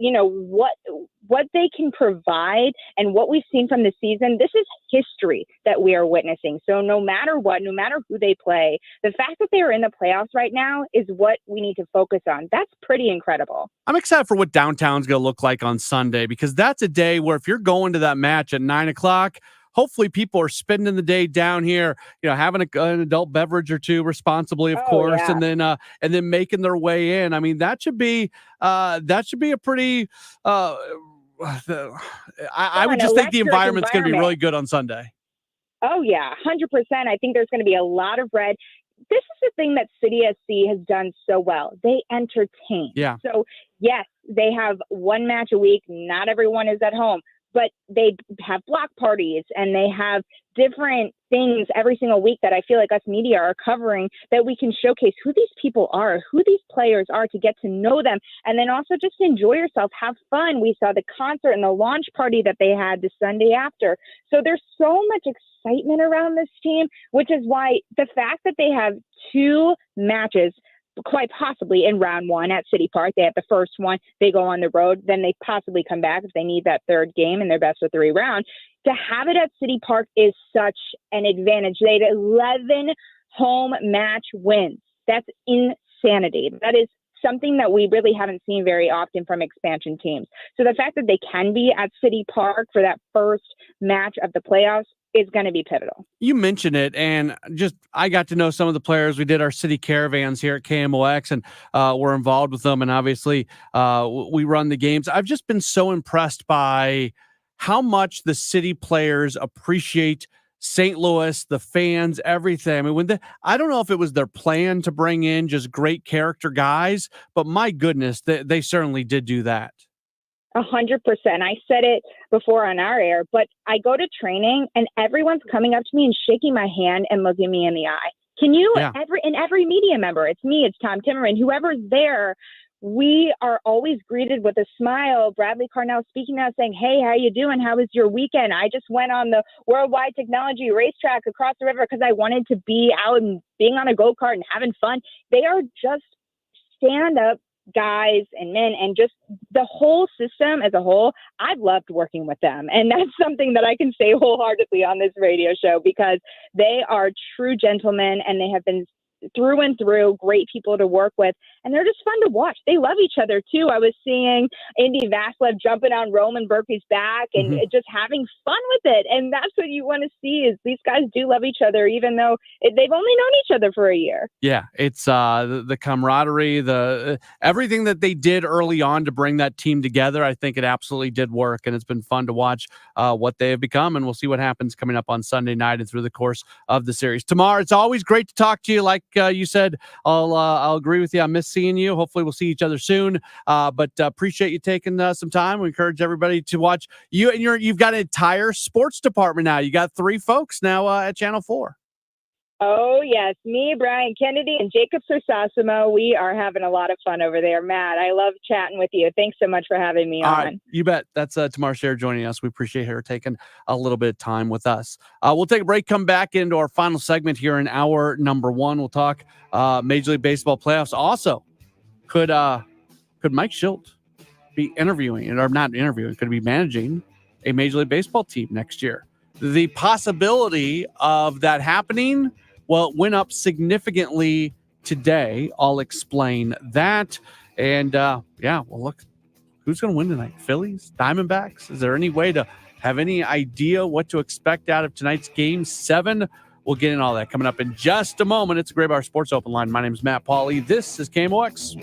Speaker 1: what they can provide and what we've seen from the season. This is history that we are witnessing. So no matter what, no matter who they play, the fact that they are in the playoffs right now is what we need to focus on. That's pretty incredible.
Speaker 5: I'm excited for what downtown's going to look like on Sunday, because that's a day where if you're going to that match at 9:00, hopefully people are spending the day down here, having an adult beverage or two responsibly, of course,
Speaker 1: yeah.
Speaker 5: and then making their way in. I mean, that should be a pretty. I would just think the environment's going to be really good on Sunday.
Speaker 1: Oh yeah, 100%. I think there's going to be a lot of red. This is the thing that City SC has done so well. They entertain.
Speaker 5: Yeah.
Speaker 1: So yes, they have one match a week. Not everyone is at home, but they have block parties and they have different things every single week that I feel like us media are covering, that we can showcase who these people are, who these players are, to get to know them. And then also just enjoy yourself, have fun. We saw the concert and the launch party that they had the Sunday after. So there's so much excitement around this team, which is why the fact that they have 2 matches quite possibly in round 1 at City Park. They have the first one, they go on the road, then they possibly come back if they need that third game in their best of 3 round. To have it at City Park is such an advantage. They had 11 home match wins. That's insanity. That is something that we really haven't seen very often from expansion teams. So the fact that they can be at City Park for that first match of the playoffs is going to be pivotal.
Speaker 5: You mentioned it, and I got to know some of the players. We did our city caravans here at KMOX, and we're involved with them, and obviously we run the games. I've just been so impressed by how much the city players appreciate St. Louis, the fans, everything. I mean, I don't know if it was their plan to bring in just great character guys, but my goodness, they certainly did do that.
Speaker 1: 100%. I said it before on our air, but I go to training and everyone's coming up to me and shaking my hand and looking me in the eye. Can you, every media member, it's me, it's Tom Timmerman, whoever's there, we are always greeted with a smile. Bradley Carnell speaking to us saying, hey, how you doing? How was your weekend? I just went on the Worldwide Technology racetrack across the river because I wanted to be out and being on a go-kart and having fun. They are just stand-up guys and men, and just the whole system as a whole. I've loved working with them, and that's something that I can say wholeheartedly on this radio show, because they are true gentlemen and they have been through and through great people to work with, and they're just fun to watch. They love each other too. I was seeing Indy Vasslev jumping on Roman Berkey's back and just having fun with it, and that's what you want to see, is these guys do love each other even though they've only known each other for a year.
Speaker 5: Yeah, it's the camaraderie, the everything that they did early on to bring that team together. I think it absolutely did work, and it's been fun to watch what they have become, and we'll see what happens coming up on Sunday night and through the course of the series. Tamar, it's always great to talk to you. Like you said, I'll agree with you. I miss seeing you. Hopefully we'll see each other soon. But appreciate you taking some time. We encourage everybody to watch you, and you've got an entire sports department now. You got 3 folks now at Channel 4.
Speaker 1: Oh, yes. Me, Brian Kennedy, and Jacob Sersasimo. We are having a lot of fun over there. Matt, I love chatting with you. Thanks so much for having me on.
Speaker 5: Right, you bet. That's Tamar Sher joining us. We appreciate her taking a little bit of time with us. We'll take a break, come back into our final segment here in hour number 1. We'll talk Major League Baseball playoffs. Also, could Mike Schilt be interviewing, or not interviewing, could he be managing a Major League Baseball team next year? The possibility of that happening, well, it went up significantly today. I'll explain that. And well, look, who's going to win tonight? Phillies? Diamondbacks? Is there any way to have any idea what to expect out of tonight's Game 7? We'll get in all that coming up in just a moment. It's a Gray Bar Sports Open Line. My name is Matt Pauley. This is KMOX.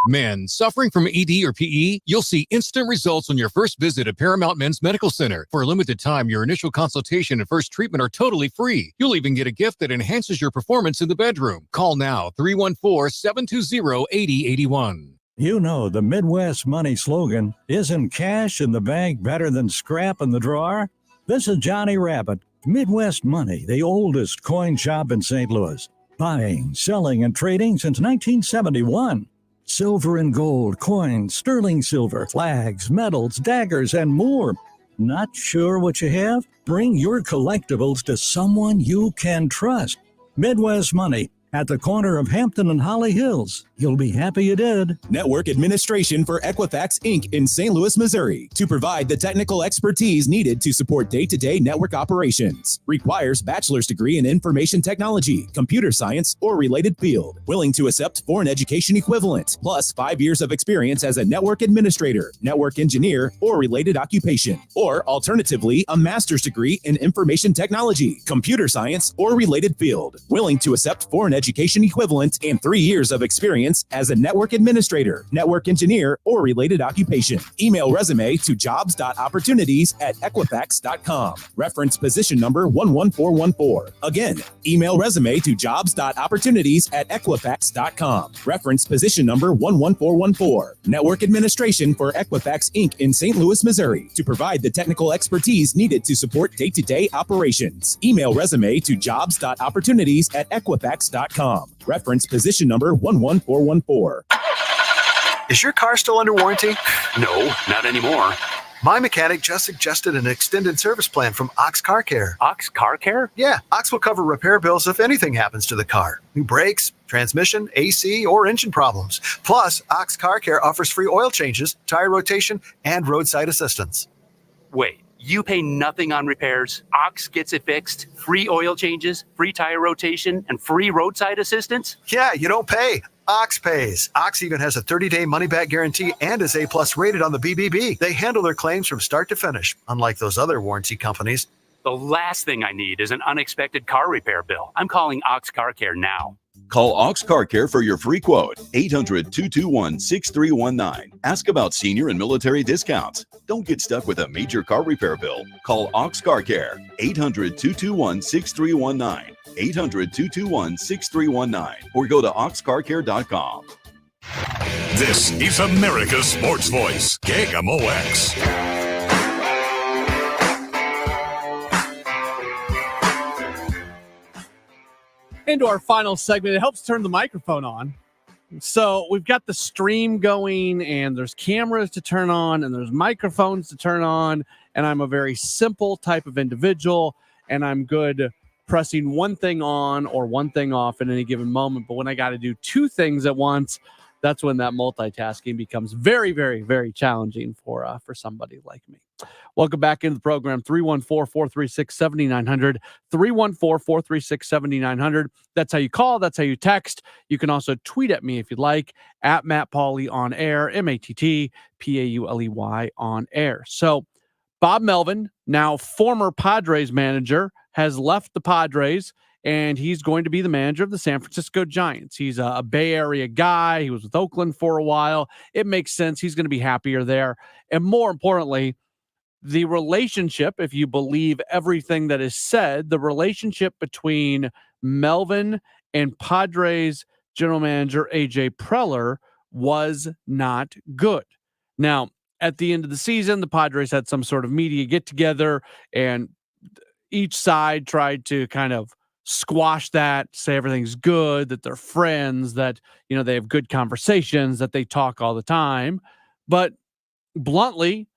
Speaker 15: Men suffering from ED or PE, you'll see instant results on your first visit at Paramount Men's Medical Center. For a limited time, your initial consultation and first treatment are totally free. You'll even get a gift that enhances your performance in the bedroom. Call now, 314-720-8081.
Speaker 2: You know the Midwest Money slogan, isn't cash in the bank better than scrap in the drawer? This is Johnny Rabbit. Midwest Money, the oldest coin shop in St. Louis. Buying, selling, and trading since 1971. Silver and gold, coins, sterling silver, flags, medals, daggers, and more. Not sure what you have? Bring your collectibles to someone you can trust. Midwest Money, at the corner of Hampton and Holly Hills. You'll be happy you did.
Speaker 6: Network administration for Equifax Inc. in St. Louis, Missouri, to provide the technical expertise needed to support day-to-day network operations. Requires bachelor's degree in information technology, computer science, or related field. Willing to accept foreign education equivalent, plus 5 years of experience as a network administrator, network engineer, or related occupation. Or alternatively, a master's degree in information technology, computer science, or related field. Willing to accept foreign education equivalent and 3 years of experience as a network administrator, network engineer, or related occupation. Email resume to jobs.opportunities@equifax.com. Reference position number 11414. Again, email resume to jobs.opportunities@equifax.com. Reference position number 11414. Network administration for Equifax Inc. in St. Louis, Missouri, to provide the technical expertise needed to support day-to-day operations. Email resume to jobs.opportunities@equifax.com. Reference position number 11414.
Speaker 7: Is your car still under warranty? No, not anymore. My mechanic just suggested an extended service plan from Ox Car Care. Ox Car Care? Yeah, Ox will cover repair bills if anything happens to the car. New brakes, transmission, AC, or engine problems. Plus, Ox Car Care offers free oil changes, tire rotation, and roadside assistance.
Speaker 8: Wait, you pay nothing on repairs? Ox gets it fixed, free oil changes, free tire rotation, and free roadside assistance?
Speaker 7: Yeah, you don't pay. Ox pays. Ox even has a 30-day money-back guarantee and is A+ rated on the BBB. They handle their claims from start to finish, unlike those other warranty companies.
Speaker 8: The last thing I need is an unexpected car repair bill. I'm calling Ox Car Care now.
Speaker 25: Call Ox Car Care for your free quote, 800-221-6319. Ask about senior and military discounts. Don't get stuck with a major car repair bill. Call Ox Car Care, 800-221-6319. 800-221-6319. Or go to oxcarcare.com.
Speaker 3: This is America's Sports Voice, KMOX.
Speaker 5: Into our final segment. It helps turn the microphone on. So we've got the stream going, and there's cameras to turn on, and there's microphones to turn on, and I'm a very simple type of individual, and I'm good pressing one thing on or one thing off at any given moment. But when I got to do two things at once, that's when that multitasking becomes very, very, very challenging for somebody like me. Welcome back into the program, 314-436-7900, 314-436-7900. That's how you call. That's how you text. You can also tweet at me if you'd like, at Matt Pauley on air, MattPauley on air. So Bob Melvin, now former Padres manager, has left the Padres, and he's going to be the manager of the San Francisco Giants. He's a Bay Area guy. He was with Oakland for a while. It makes sense. He's going to be happier there. And more importantly, the relationship, if you believe everything that is said, the relationship between Melvin and Padres general manager A.J. Preller was not good. Now, at the end of the season, the Padres had some sort of media get-together, and each side tried to kind of squash that, say everything's good, that they're friends, that, you know, they have good conversations, that they talk all the time. But bluntly,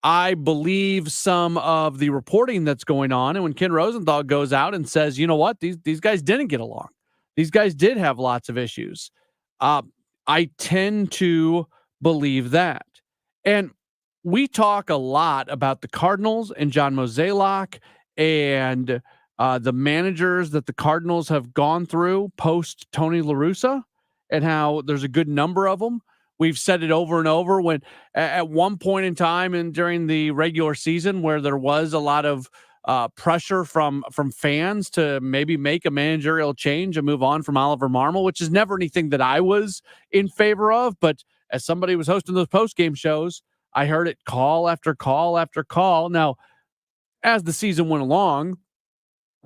Speaker 5: I believe some of the reporting that's going on. And when Ken Rosenthal goes out and says, you know what, these guys didn't get along. These guys did have lots of issues. I tend to believe that. And we talk a lot about the Cardinals and John Mozeliak and the managers that the Cardinals have gone through post Tony La Russa, and how there's a good number of them. We've said it over and over when at one point in time and during the regular season where there was a lot of pressure from fans to maybe make a managerial change and move on from Oliver Marmol, which is never anything that I was in favor of. But as somebody who was hosting those post-game shows, I heard it call after call after call. Now, as the season went along,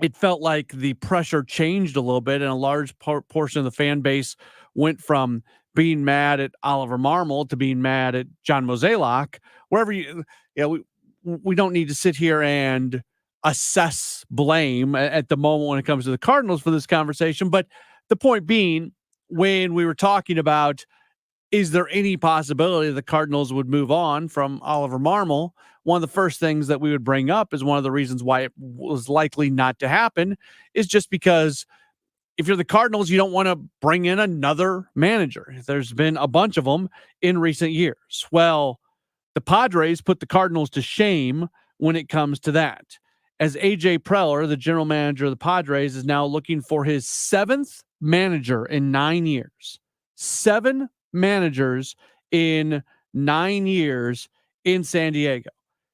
Speaker 5: it felt like the pressure changed a little bit, and a large portion of the fan base went from being mad at Oliver Marmol to being mad at John Mozeliak. Wherever we don't need to sit here and assess blame at the moment when it comes to the Cardinals for this conversation. But the point being, when we were talking about, is there any possibility the Cardinals would move on from Oliver Marmol, one of the first things that we would bring up is one of the reasons why it was likely not to happen is just because if you're the Cardinals, you don't want to bring in another manager. There's been a bunch of them in recent years. Well, the Padres put the Cardinals to shame when it comes to that, as AJ Preller, the general manager of the Padres, is now looking for his 7th manager in 9 years. 7 managers in 9 years in San Diego.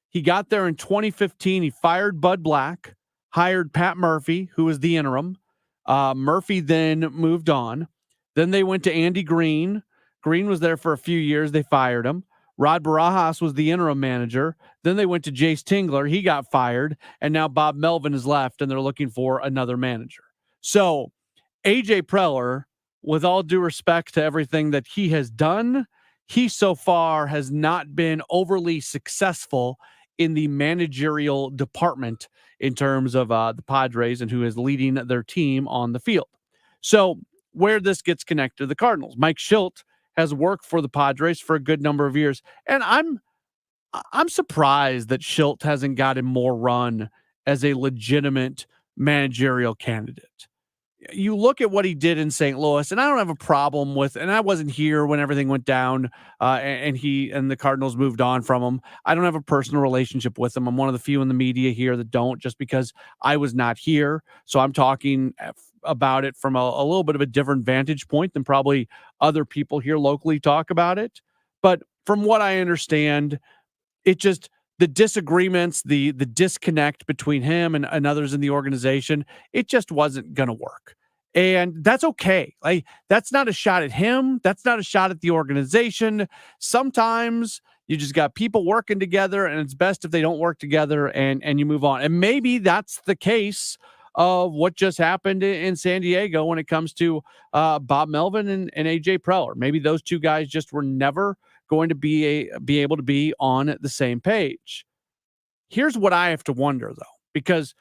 Speaker 5: He got there in 2015. He fired Bud Black, hired Pat Murphy, who was the interim. Murphy then moved on. Then they went to Andy Green. Green was there for a few years. They fired him. Rod Barajas was the interim manager. Then they went to Jace Tingler. He got fired. And now Bob Melvin is left, and they're looking for another manager. So AJ Preller, with all due respect to everything that he has done, he so far has not been overly successful in the managerial department in terms of the Padres and who is leading their team on the field. So where this gets connected to the Cardinals, Mike Schilt has worked for the Padres for a good number of years. And I'm surprised that Schilt hasn't gotten more run as a legitimate managerial candidate. You look at what he did in St. Louis, and I don't have a problem with, and I wasn't here when everything went down and he and the Cardinals moved on from him. I don't have a personal relationship with him. I'm one of the few in the media here that don't, just because I was not here. So I'm talking about it from a little bit of a different vantage point than probably other people here locally talk about it. But from what I understand, it just, the disagreements, the disconnect between him and others in the organization, it just wasn't going to work. And that's okay. Like, that's not a shot at him. That's not a shot at the organization. Sometimes you just got people working together, and it's best if they don't work together and you move on. And maybe that's the case of what just happened in San Diego when it comes to Bob Melvin and AJ Preller. Maybe those two guys just were never going to be able to be on the same page. Here's what I have to wonder, though, because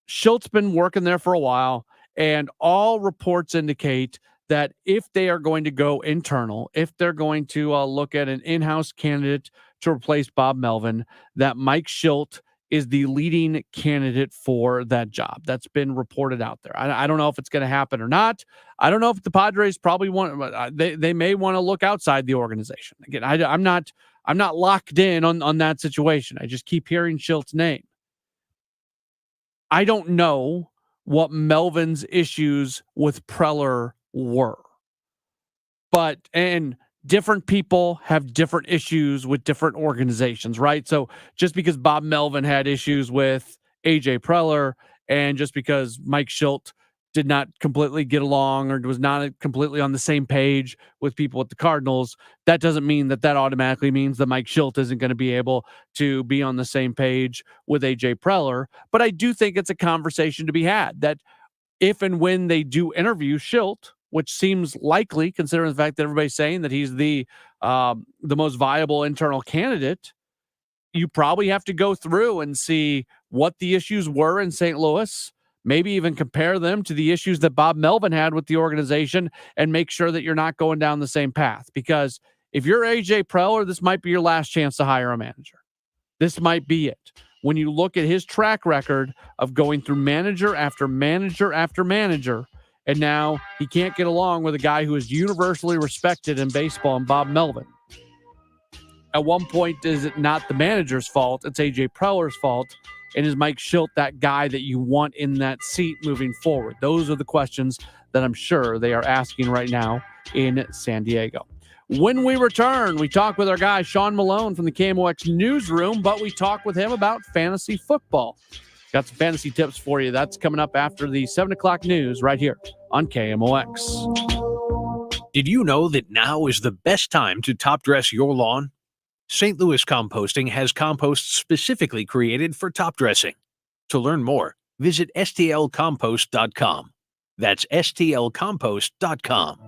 Speaker 5: Schult's been working there for a while, and all reports indicate that if they are going to go internal, if they're going to look at an in-house candidate to replace Bob Melvin, that Mike Schilt is the leading candidate for that job. That's been reported out there. I don't know if it's going to happen or not. I don't know if the Padres probably want, they may want to look outside the organization. Again, I'm not locked in on that situation. I just keep hearing Schilt's name. I don't know what Melvin's issues with Preller were, and different people have different issues with different organizations, right? So just because Bob Melvin had issues with AJ Preller, and just because Mike Schilt did not completely get along or was not completely on the same page with people at the Cardinals, that doesn't mean that automatically means that Mike Schilt isn't going to be able to be on the same page with AJ Preller. But I do think it's a conversation to be had, that if and when they do interview Schilt, which seems likely considering the fact that everybody's saying that he's the most viable internal candidate, you probably have to go through and see what the issues were in St. Louis, maybe even compare them to the issues that Bob Melvin had with the organization, and make sure that you're not going down the same path. Because if you're AJ Preller, this might be your last chance to hire a manager. This might be it. When you look at his track record of going through manager after manager after manager, and now he can't get along with a guy who is universally respected in baseball, and Bob Melvin. At one point, is it not the manager's fault? It's AJ Preller's fault. And is Mike Schilt that guy that you want in that seat moving forward? Those are the questions that I'm sure they are asking right now in San Diego. When we return, we talk with our guy, Sean Malone from the KMOX newsroom, but we talk with him about fantasy football. Got some fantasy tips for you. That's coming up after the 7 o'clock news right here on KMOX.
Speaker 9: Did you know that now is the best time to top dress your lawn? St. Louis Composting has compost specifically created for top dressing. To learn more, visit stlcompost.com. That's stlcompost.com.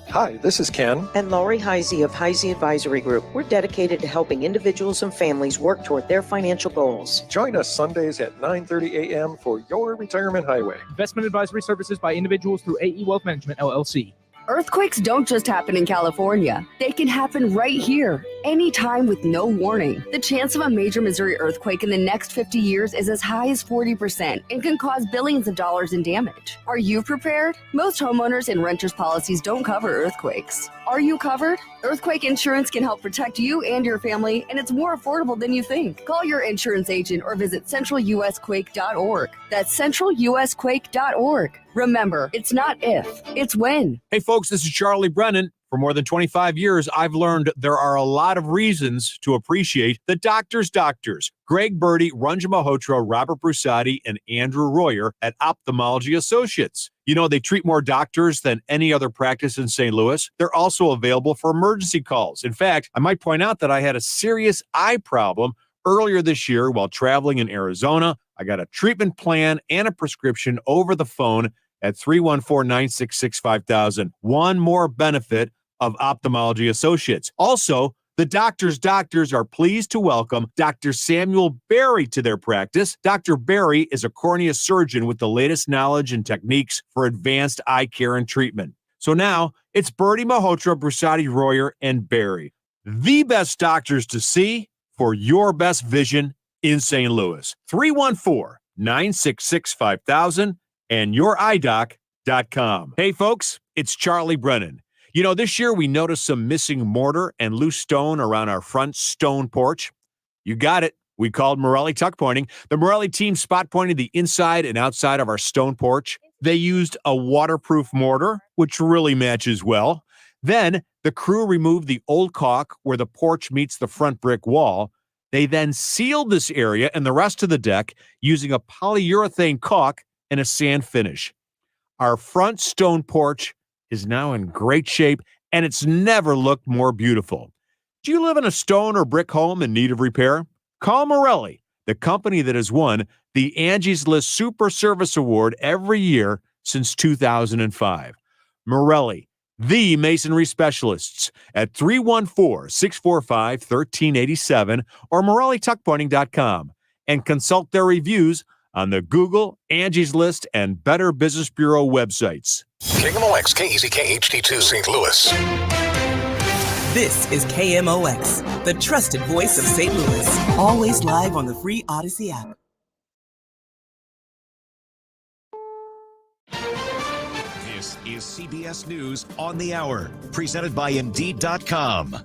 Speaker 10: Hi, this is Ken.
Speaker 11: And Laurie Heisey of Heisey Advisory Group. We're dedicated to helping individuals and families work toward their financial goals.
Speaker 10: Join us Sundays at 9:30 a.m. for Your Retirement Highway.
Speaker 12: Investment advisory services by individuals through AE Wealth Management, LLC.
Speaker 13: Earthquakes don't just happen in California. They can happen right here, anytime with no warning. The chance of a major Missouri earthquake in the next 50 years is as high as 40% and can cause billions of dollars in damage. Are you prepared? Most homeowners and renters policies don't cover earthquakes. Are you covered? Earthquake insurance can help protect you and your family, and it's more affordable than you think. Call your insurance agent or visit centralusquake.org. That's centralusquake.org. Remember, it's not if, it's when.
Speaker 26: Hey folks, this is Charlie Brennan. For more than 25 years, I've learned there are a lot of reasons to appreciate the doctors' doctors. Greg Birdie, Ranjan Malhotra, Robert Brusati, and Andrew Royer at Ophthalmology Associates. You know, they treat more doctors than any other practice in St. Louis. They're also available for emergency calls. In fact, I might point out that I had a serious eye problem earlier this year while traveling in Arizona. I got a treatment plan and a prescription over the phone at 314-966-5000. One more benefit of Ophthalmology Associates. Also, the doctors' doctors are pleased to welcome Dr. Samuel Berry to their practice. Dr. Berry is a cornea surgeon with the latest knowledge and techniques for advanced eye care and treatment. So now it's Birdie, Malhotra, Brusati, Royer, and Berry. The best doctors to see for your best vision in St. Louis. 314-966-5000 and youridoc.com. Hey, folks, it's Charlie Brennan. You know, this year we noticed some missing mortar and loose stone around our front stone porch. You got it. We called Morelli Tuck Pointing. The Morelli team spot pointed the inside and outside of our stone porch. They used a waterproof mortar, which really matches well. Then the crew removed the old caulk where the porch meets the front brick wall. They then sealed this area and the rest of the deck using a polyurethane caulk and a sand finish. Our front stone porch is now in great shape, and it's never looked more beautiful. Do you live in a stone or brick home in need of repair? Call Morelli, the company that has won the Angie's List Super Service Award every year since 2005. Morelli, the masonry specialists, at 314-645-1387 or MorelliTuckPointing.com, and consult their reviews on the Google, Angie's List, and Better Business Bureau websites.
Speaker 3: KMOX, KEZK, HD2, St. Louis.
Speaker 27: This is KMOX, the trusted voice of St. Louis. Always live on the free Odyssey app.
Speaker 28: This is CBS News on the Hour, presented by Indeed.com.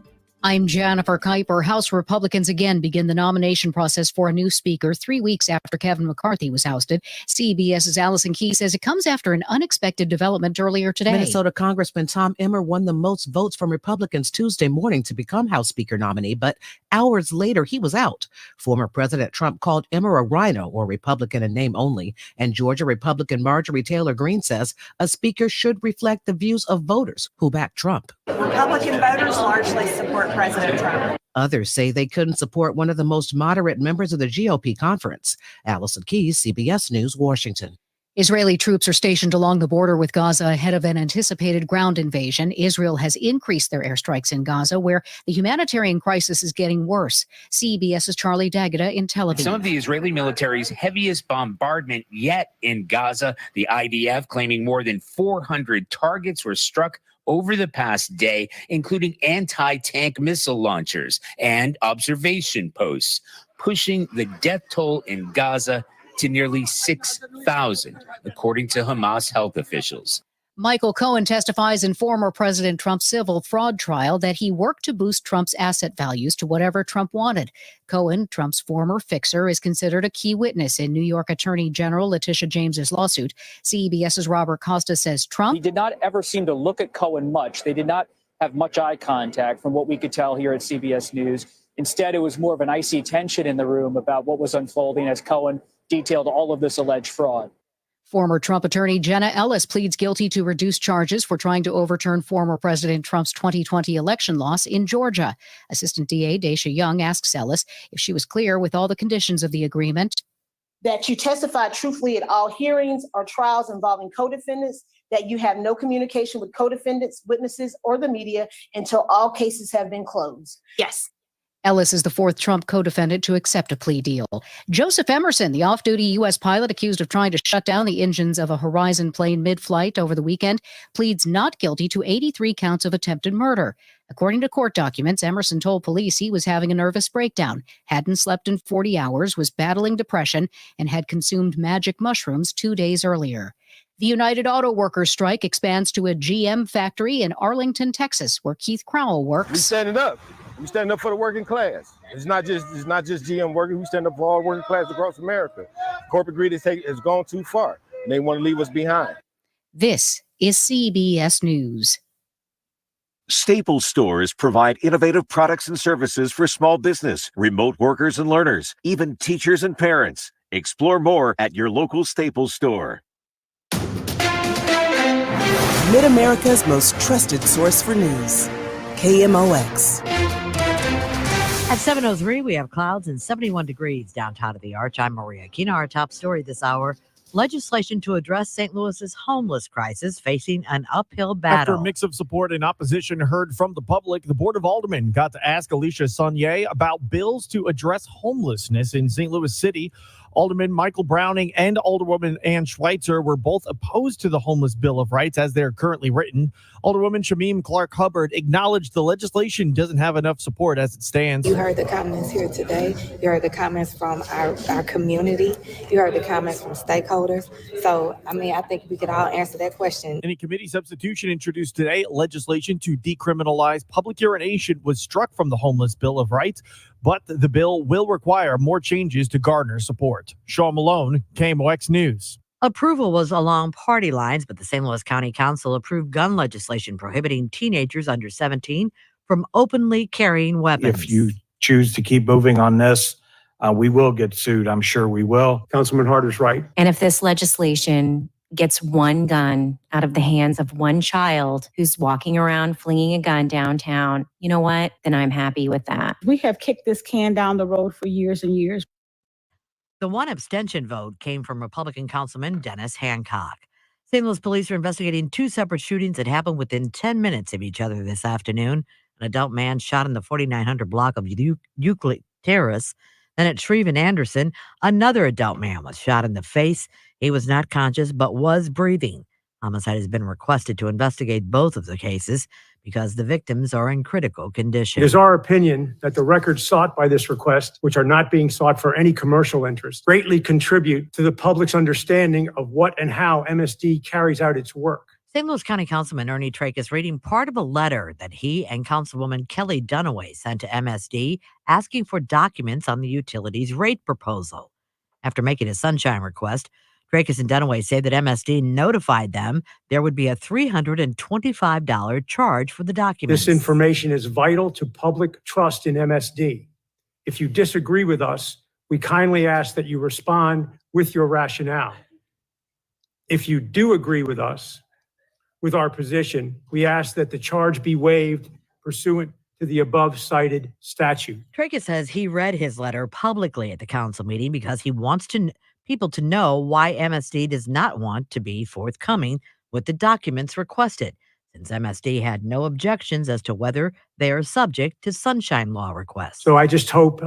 Speaker 29: I'm Jennifer Kuiper. House Republicans again begin the nomination process for a new speaker 3 weeks after Kevin McCarthy was ousted. CBS's Allison Key says it comes after an unexpected development earlier today.
Speaker 30: Minnesota Congressman Tom Emmer won the most votes from Republicans Tuesday morning to become House Speaker nominee, but hours later he was out. Former President Trump called Emmer a rhino, or Republican in name only, and Georgia Republican Marjorie Taylor Greene says a speaker should reflect the views of voters who back Trump.
Speaker 31: Republican voters largely support President Trump.
Speaker 30: Others say they couldn't support one of the most moderate members of the GOP conference. Allison Keyes, CBS News, Washington.
Speaker 29: Israeli troops are stationed along the border with Gaza ahead of an anticipated ground invasion. Israel has increased their airstrikes in Gaza, where the humanitarian crisis is getting worse. CBS's Charlie D'Agata in Tel Aviv.
Speaker 32: Some of the Israeli military's heaviest bombardment yet in Gaza. The IDF claiming more than 400 targets were struck over the past day, including anti-tank missile launchers and observation posts, pushing the death toll in Gaza to nearly 6,000, according to Hamas health officials.
Speaker 29: Michael Cohen testifies in former President Trump's civil fraud trial that he worked to boost Trump's asset values to whatever Trump wanted. Cohen, Trump's former fixer, is considered a key witness in New York Attorney General Letitia James's lawsuit. CBS's Robert Costa says Trump...
Speaker 33: He did not ever seem to look at Cohen much. They did not have much eye contact from what we could tell here at CBS News. Instead, it was more of an icy tension in the room about what was unfolding as Cohen detailed all of this alleged fraud.
Speaker 29: Former Trump attorney Jenna Ellis pleads guilty to reduced charges for trying to overturn former President Trump's 2020 election loss in Georgia. Assistant DA Daisha Young asks Ellis if she was clear with all the conditions of the agreement.
Speaker 1: That you testify truthfully at all hearings or trials involving co-defendants, that you have no communication with co-defendants, witnesses, or the media until all cases have been closed. Yes.
Speaker 29: Ellis is the fourth Trump co-defendant to accept a plea deal. Joseph Emerson, the off-duty U.S. pilot accused of trying to shut down the engines of a Horizon plane mid-flight over the weekend, pleads not guilty to 83 counts of attempted murder. According to court documents, Emerson told police he was having a nervous breakdown, hadn't slept in 40 hours, was battling depression, and had consumed magic mushrooms 2 days earlier. The United Auto Workers strike expands to a GM factory in Arlington, Texas, where Keith Crowell works.
Speaker 4: We standing up. We stand up for the working class. It's not just GM workers. We stand up for all working class across America. Corporate greed has gone too far, and they want to leave us behind.
Speaker 29: This is CBS News.
Speaker 28: Staples stores provide innovative products and services for small business, remote workers and learners, even teachers and parents. Explore more at your local Staples store.
Speaker 27: Mid-America's most trusted source for news. KMOX.
Speaker 14: At 7:03, we have clouds and 71 degrees downtown at the Arch. I'm Maria Kina. Our top story this hour: legislation to address St. Louis's homeless crisis facing an uphill battle.
Speaker 12: After a mix of support and opposition heard from the public, the Board of Aldermen got to ask Alicia Saunier about bills to address homelessness in St. Louis City. Alderman Michael Browning and Alderwoman Ann Schweitzer were both opposed to the Homeless Bill of Rights as they're currently written. Alderwoman Shamim Clark-Hubbard acknowledged the legislation doesn't have enough support as it stands.
Speaker 15: You heard the comments here today. You heard the comments from our community. You heard the comments from stakeholders. So, I think we could all answer that question.
Speaker 12: In a committee substitution introduced today, legislation to decriminalize public urination was struck from the Homeless Bill of Rights, but the bill will require more changes to garner support. Sean Malone, KMOX News.
Speaker 14: Approval was along party lines, but the St. Louis County Council approved gun legislation prohibiting teenagers under 17 from openly carrying weapons.
Speaker 16: If you choose to keep moving on this, we will get sued. I'm sure we will. Councilman Harder's right.
Speaker 17: And if this legislation gets one gun out of the hands of one child who's walking around flinging a gun downtown, you know what? Then I'm happy with that.
Speaker 18: We have kicked this can down the road for years and years.
Speaker 14: The one abstention vote came from Republican Councilman Dennis Hancock. St. Louis police are investigating two separate shootings that happened within 10 minutes of each other this afternoon. An adult man shot in the 4900 block of Euclid Terrace. Then at Shreve and Anderson, another adult man was shot in the face. He was not conscious but was breathing. Homicide has been requested to investigate both of the cases because the victims are in critical condition.
Speaker 16: It is our opinion that the records sought by this request, which are not being sought for any commercial interest, greatly contribute to the public's understanding of what and how MSD carries out its work.
Speaker 14: St. Louis County Councilman Ernie Trake is reading part of a letter that he and Councilwoman Kelly Dunaway sent to MSD asking for documents on the utilities rate proposal. After making a sunshine request, Tracus and Dunaway say that MSD notified them there would be a $325 charge for the documents.
Speaker 16: This information is vital to public trust in MSD. If you disagree with us, we kindly ask that you respond with your rationale. If you do agree with us, with our position, we ask that the charge be waived pursuant to the above cited statute.
Speaker 14: Tracus says he read his letter publicly at the council meeting because he wants people to know why MSD does not want to be forthcoming with the documents requested, since MSD had no objections as to whether they are subject to sunshine law requests.
Speaker 16: So I just hope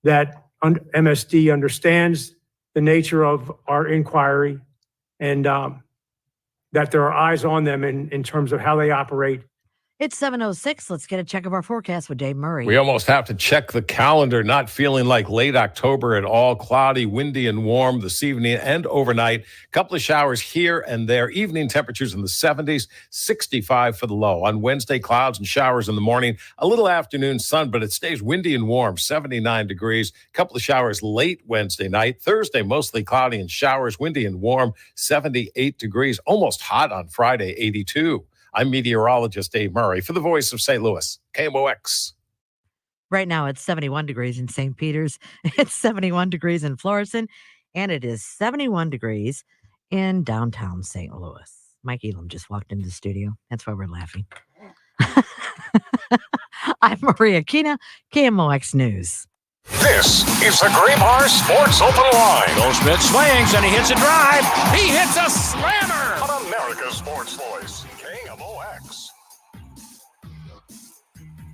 Speaker 16: that MSD understands the nature of our inquiry and that there are eyes on them in terms of how they operate.
Speaker 14: It's 7:06. Let's get a check of our forecast with Dave Murray.
Speaker 19: We almost have to check the calendar. Not feeling like late October at all. Cloudy, windy, and warm this evening and overnight. Couple of showers here and there. Evening temperatures in the 70s, 65 for the low. On Wednesday, clouds and showers in the morning. A little afternoon sun, but it stays windy and warm, 79 degrees. Couple of showers late Wednesday night. Thursday, mostly cloudy and showers, windy and warm, 78 degrees. Almost hot on Friday, 82. I'm meteorologist Dave Murray for the Voice of St. Louis, KMOX.
Speaker 14: Right now, it's 71 degrees in St. Peter's. It's 71 degrees in Florissant, and it is 71 degrees in downtown St. Louis. Mike Elam just walked into the studio. That's why we're laughing. I'm Maria Kina, KMOX News.
Speaker 3: This is the Graybar Sports Open Line.
Speaker 26: Goldschmidt swings and he hits a drive. He hits a slammer.
Speaker 3: On America's Sports Voice, KMOX.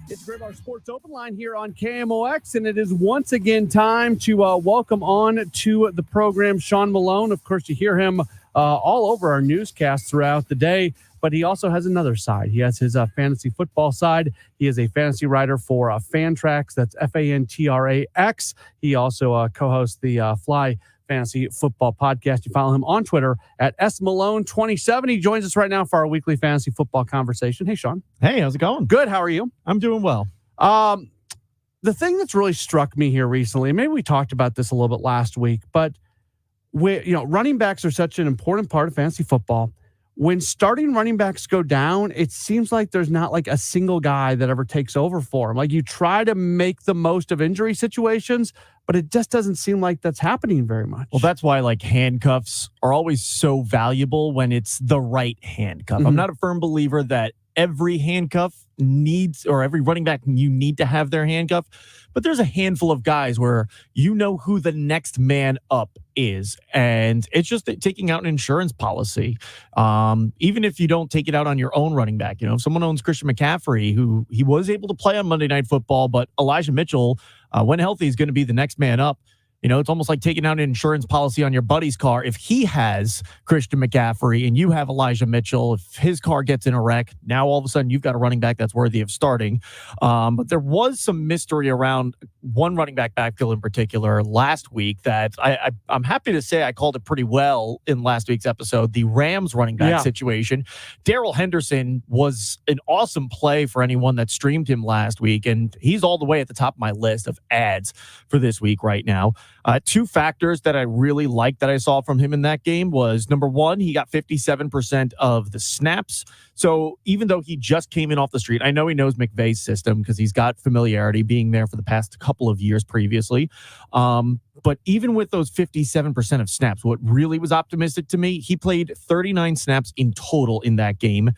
Speaker 12: It's Graybar Sports Open Line here on KMOX, and it is once again time to welcome on to the program Sean Malone. Of course, you hear him all over our newscasts throughout the day, but he also has another side. He has his fantasy football side. He is a fantasy writer for Fantrax. That's Fantrax. He also co-hosts the Fly Fantasy Football Podcast. You follow him on Twitter at SMalone27. He joins us right now for our weekly fantasy football conversation. Hey, Sean.
Speaker 2: Hey, how's it going?
Speaker 12: Good. How are you?
Speaker 2: I'm doing well.
Speaker 12: The thing that's really struck me here recently, maybe we talked about this a little bit last week, but running backs are such an important part of fantasy football. When starting running backs go down, it seems like there's not like a single guy that ever takes over for him. Like you try to make the most of injury situations, but it just doesn't seem like that's happening very much.
Speaker 2: Well, that's why like handcuffs are always so valuable when it's the right handcuff.
Speaker 12: Mm-hmm.
Speaker 2: I'm not a firm believer that every handcuff needs, or every running back, you need to have their handcuff. But there's a handful of guys where you know who the next man up is. And it's just taking out an insurance policy. Even if you don't take it out on your own running back, if someone owns Christian McCaffrey, who he was able to play on Monday Night Football, but Elijah Mitchell, when healthy, is going to be the next man up. It's almost like taking out an insurance policy on your buddy's car. If he has Christian McCaffrey and you have Elijah Mitchell, if his car gets in a wreck, now all of a sudden you've got a running back that's worthy of starting. But there was some mystery around one running back backfield in particular last week that I'm happy to say I called it pretty well in last week's episode, the Rams running back situation. Darrell Henderson was an awesome play for anyone that streamed him last week, and he's all the way at the top of my list of ads for this week right now. Two factors that I really liked that I saw from him in that game was, number one, he got 57% of the snaps. So even though he just came in off the street, I know he knows McVay's system because he's got familiarity being there for the past couple of years previously. But even with those 57% of snaps, what really was optimistic to me, he played 39 snaps in total in that game.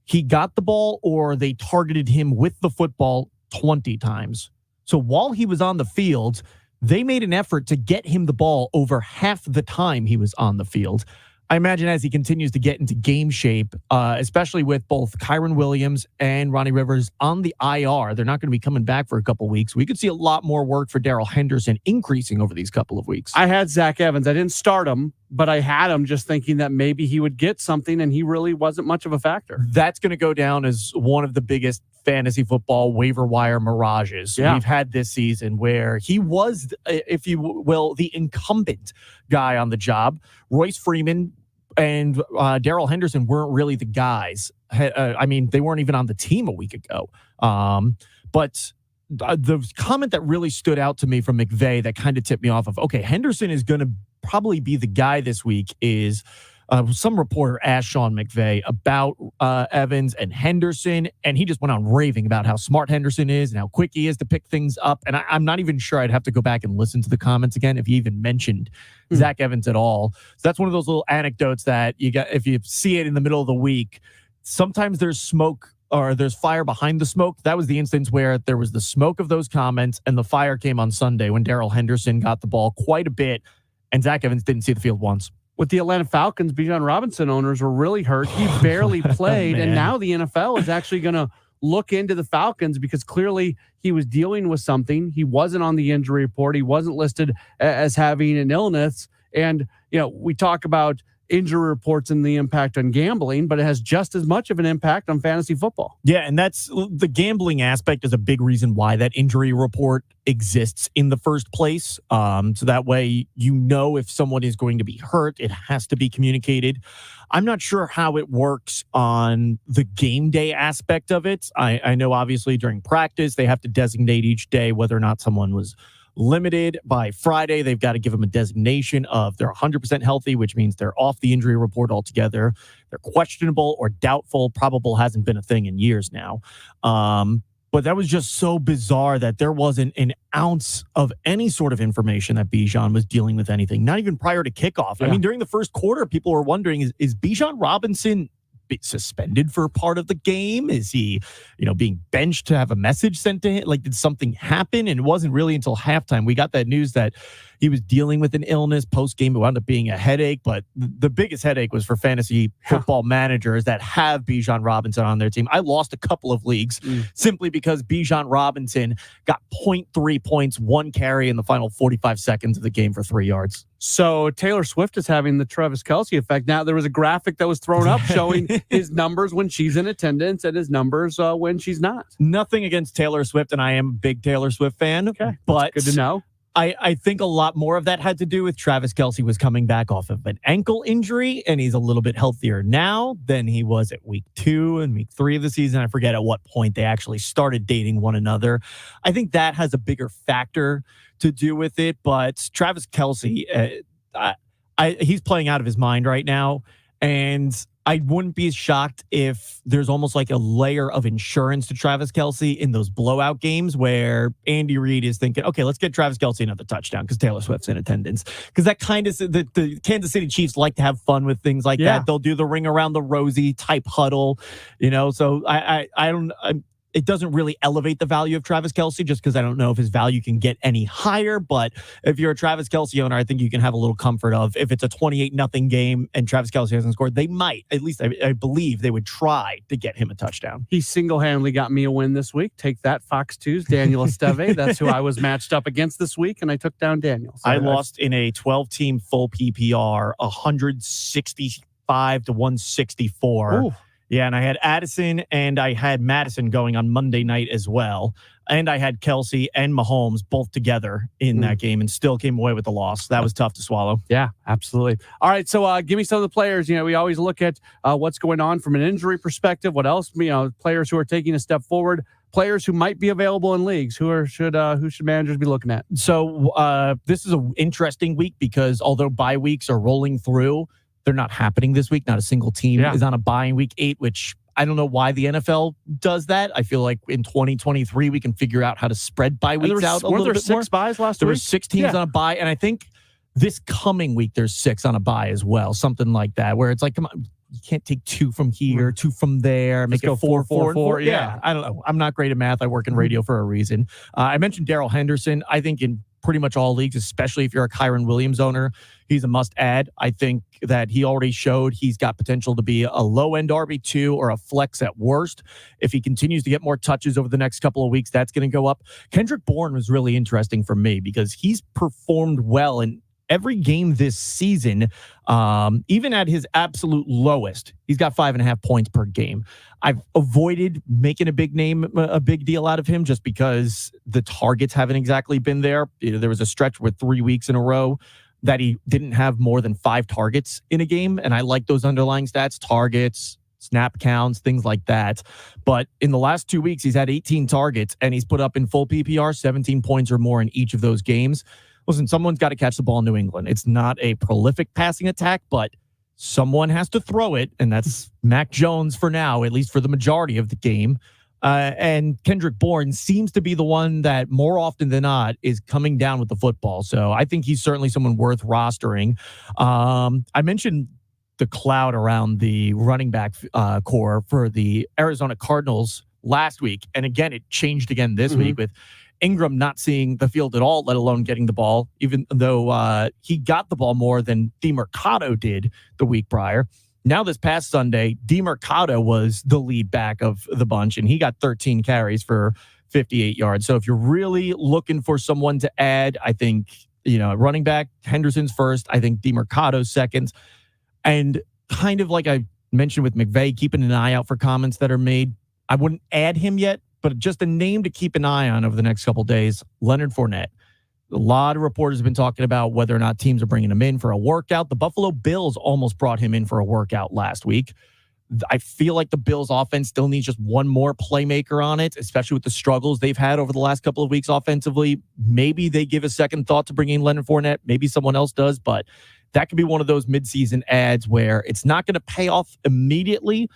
Speaker 2: He got the ball, or they targeted him with the football 20 times. So while he was on the field, they made an effort to get him the ball over half the time he was on the field. I imagine as he continues to get into game shape, especially with both Kyron Williams and Ronnie Rivers on the IR, they're not going to be coming back for a couple weeks. We could see a lot more work for Darrell Henderson increasing over these couple of weeks.
Speaker 12: I had Zach Evans. I didn't start him, but I had him just thinking that maybe he would get something, and he really wasn't much of a factor.
Speaker 2: That's going to go down as one of the biggest fantasy football waiver wire mirages we've had this season, where he was, if you will, the incumbent guy on the job. Royce Freeman and Darrell Henderson weren't really the guys. I mean, they weren't even on the team a week ago. But the comment that really stood out to me from McVay that kind of tipped me off of, okay, Henderson is going to probably be the guy this week, is some reporter asked Sean McVay about Evans and Henderson, and he just went on raving about how smart Henderson is and how quick he is to pick things up. And I'm not even sure, I'd have to go back and listen to the comments again if he even mentioned Zach Evans at all. So that's one of those little anecdotes that you got, if you see it in the middle of the week, sometimes there's smoke or there's fire behind the smoke. That was the instance where there was the smoke of those comments, and the fire came on Sunday when Darrell Henderson got the ball quite a bit and Zach Evans didn't see the field once.
Speaker 12: With the Atlanta Falcons, Bijan Robinson owners were really hurt. He barely played, and now the NFL is actually going to look into the Falcons because clearly he was dealing with something. He wasn't on the injury report. He wasn't listed as having an illness. And, we talk about injury reports and the impact on gambling, but it has just as much of an impact on fantasy football.
Speaker 2: Yeah, and that's the gambling aspect is a big reason why that injury report exists in the first place. So that way, if someone is going to be hurt, it has to be communicated. I'm not sure how it works on the game day aspect of it. I know obviously during practice, they have to designate each day whether or not someone was limited. By Friday, they've got to give them a designation of they're 100% healthy, which means they're off the injury report altogether. They're questionable or doubtful. Probable hasn't been a thing in years now. But that was just so bizarre that there wasn't an ounce of any sort of information that Bijan was dealing with anything, not even prior to kickoff.
Speaker 12: Yeah.
Speaker 2: I mean, during the first quarter, people were wondering, is Bijan Robinson suspended for part of the game? Is he, being benched to have a message sent to him? Like, did something happen? And it wasn't really until halftime we got that news that he was dealing with an illness. Post-game, it wound up being a headache, but the biggest headache was for fantasy football managers that have Bijan Robinson on their team. I lost a couple of leagues simply because Bijan Robinson got 0.3 points, 1 carry in the final 45 seconds of the game for 3 yards.
Speaker 5: So Taylor Swift is having the Travis Kelce effect. Now, there was a graphic that was thrown up showing his numbers when she's in attendance and his numbers when she's not.
Speaker 2: Nothing against Taylor Swift, and I am a big Taylor Swift fan.
Speaker 5: Okay,
Speaker 2: but
Speaker 5: good to know.
Speaker 2: I think a lot more of that had to do with Travis Kelce was coming back off of an ankle injury, and he's a little bit healthier now than he was at week 2 and week 3 of the season. I forget at what point they actually started dating one another. I think that has a bigger factor to do with it, but Travis Kelce, he's playing out of his mind right now, and I wouldn't be shocked if there's almost like a layer of insurance to Travis Kelce in those blowout games where Andy Reid is thinking, okay, let's get Travis Kelce another touchdown because Taylor Swift's in attendance. Because that kind of, the Kansas City Chiefs like to have fun with things like that. They'll do the ring around the rosy type huddle, so it doesn't really elevate the value of Travis Kelce just because I don't know if his value can get any higher. But if you're a Travis Kelce owner, I think you can have a little comfort of if it's a 28-0 game and Travis Kelce hasn't scored, they might, at least I believe they would try to get him a touchdown.
Speaker 5: He single-handedly got me a win this week. Take that, Fox 2's Daniel Esteve. That's who I was matched up against this week, and I took down Daniel. So
Speaker 2: I lost in a 12-team full PPR, 165 to 164.
Speaker 5: Ooh.
Speaker 2: Yeah, and I had Addison and I had Madison going on Monday night as well. And I had Kelce and Mahomes both together in that game and still came away with the loss. That was tough to swallow.
Speaker 5: Yeah, absolutely. All right, so give me some of the players. We always look at what's going on from an injury perspective. What else? Players who are taking a step forward. Players who might be available in leagues. Who should managers be looking at?
Speaker 2: So this is an interesting week because although bye weeks are rolling through, they're not happening this week. Not a single team is on a bye in week 8, which I don't know why the NFL does that. I feel like in 2023, we can figure out how to spread bye weeks out a little bit more.
Speaker 5: 6 byes last week?
Speaker 2: There were 6 teams on a bye, and I think this coming week, there's 6 on a bye as well. Something like that, where it's like, come on, you can't take 2 from here, 2 from there, make it 4, 4, 4. Yeah, I don't know. I'm not great at math. I work in radio for a reason. I mentioned Darrell Henderson. I think in pretty much all leagues, especially if you're a Kyron Williams owner, he's a must add. I think that he already showed he's got potential to be a low end RB2 or a flex at worst. If he continues to get more touches over the next couple of weeks, that's going to go up. Kendrick Bourne was really interesting for me because he's performed well in every game this season, even at his absolute lowest. He's got 5.5 points per game. I've avoided making a big deal out of him just because the targets haven't exactly been there. There was a stretch with 3 weeks in a row that he didn't have more than 5 targets in a game. And I like those underlying stats, targets, snap counts, things like that. But in the last 2 weeks, he's had 18 targets and he's put up in full PPR 17 points or more in each of those games. Listen, someone's got to catch the ball in New England. It's not a prolific passing attack, but someone has to throw it, and that's Mac Jones for now, at least for the majority of the game. And Kendrick Bourne seems to be the one that more often than not is coming down with the football. So I think he's certainly someone worth rostering. I mentioned the cloud around the running back core for the Arizona Cardinals last week. And again, it changed again this week with Ingram not seeing the field at all, let alone getting the ball, even though he got the ball more than DeMercado did the week prior. Now this past Sunday, DeMercado was the lead back of the bunch, and he got 13 carries for 58 yards. So if you're really looking for someone to add, I think, running back, Henderson's first. I think DeMercado's second. And kind of like I mentioned with McVay, keeping an eye out for comments that are made. I wouldn't add him yet, but just a name to keep an eye on over the next couple of days, Leonard Fournette. A lot of reporters have been talking about whether or not teams are bringing him in for a workout. The Buffalo Bills almost brought him in for a workout last week. I feel like the Bills offense still needs just one more playmaker on it, especially with the struggles they've had over the last couple of weeks offensively. Maybe they give a second thought to bringing in Leonard Fournette. Maybe someone else does, but that could be one of those midseason ads where it's not going to pay off immediately,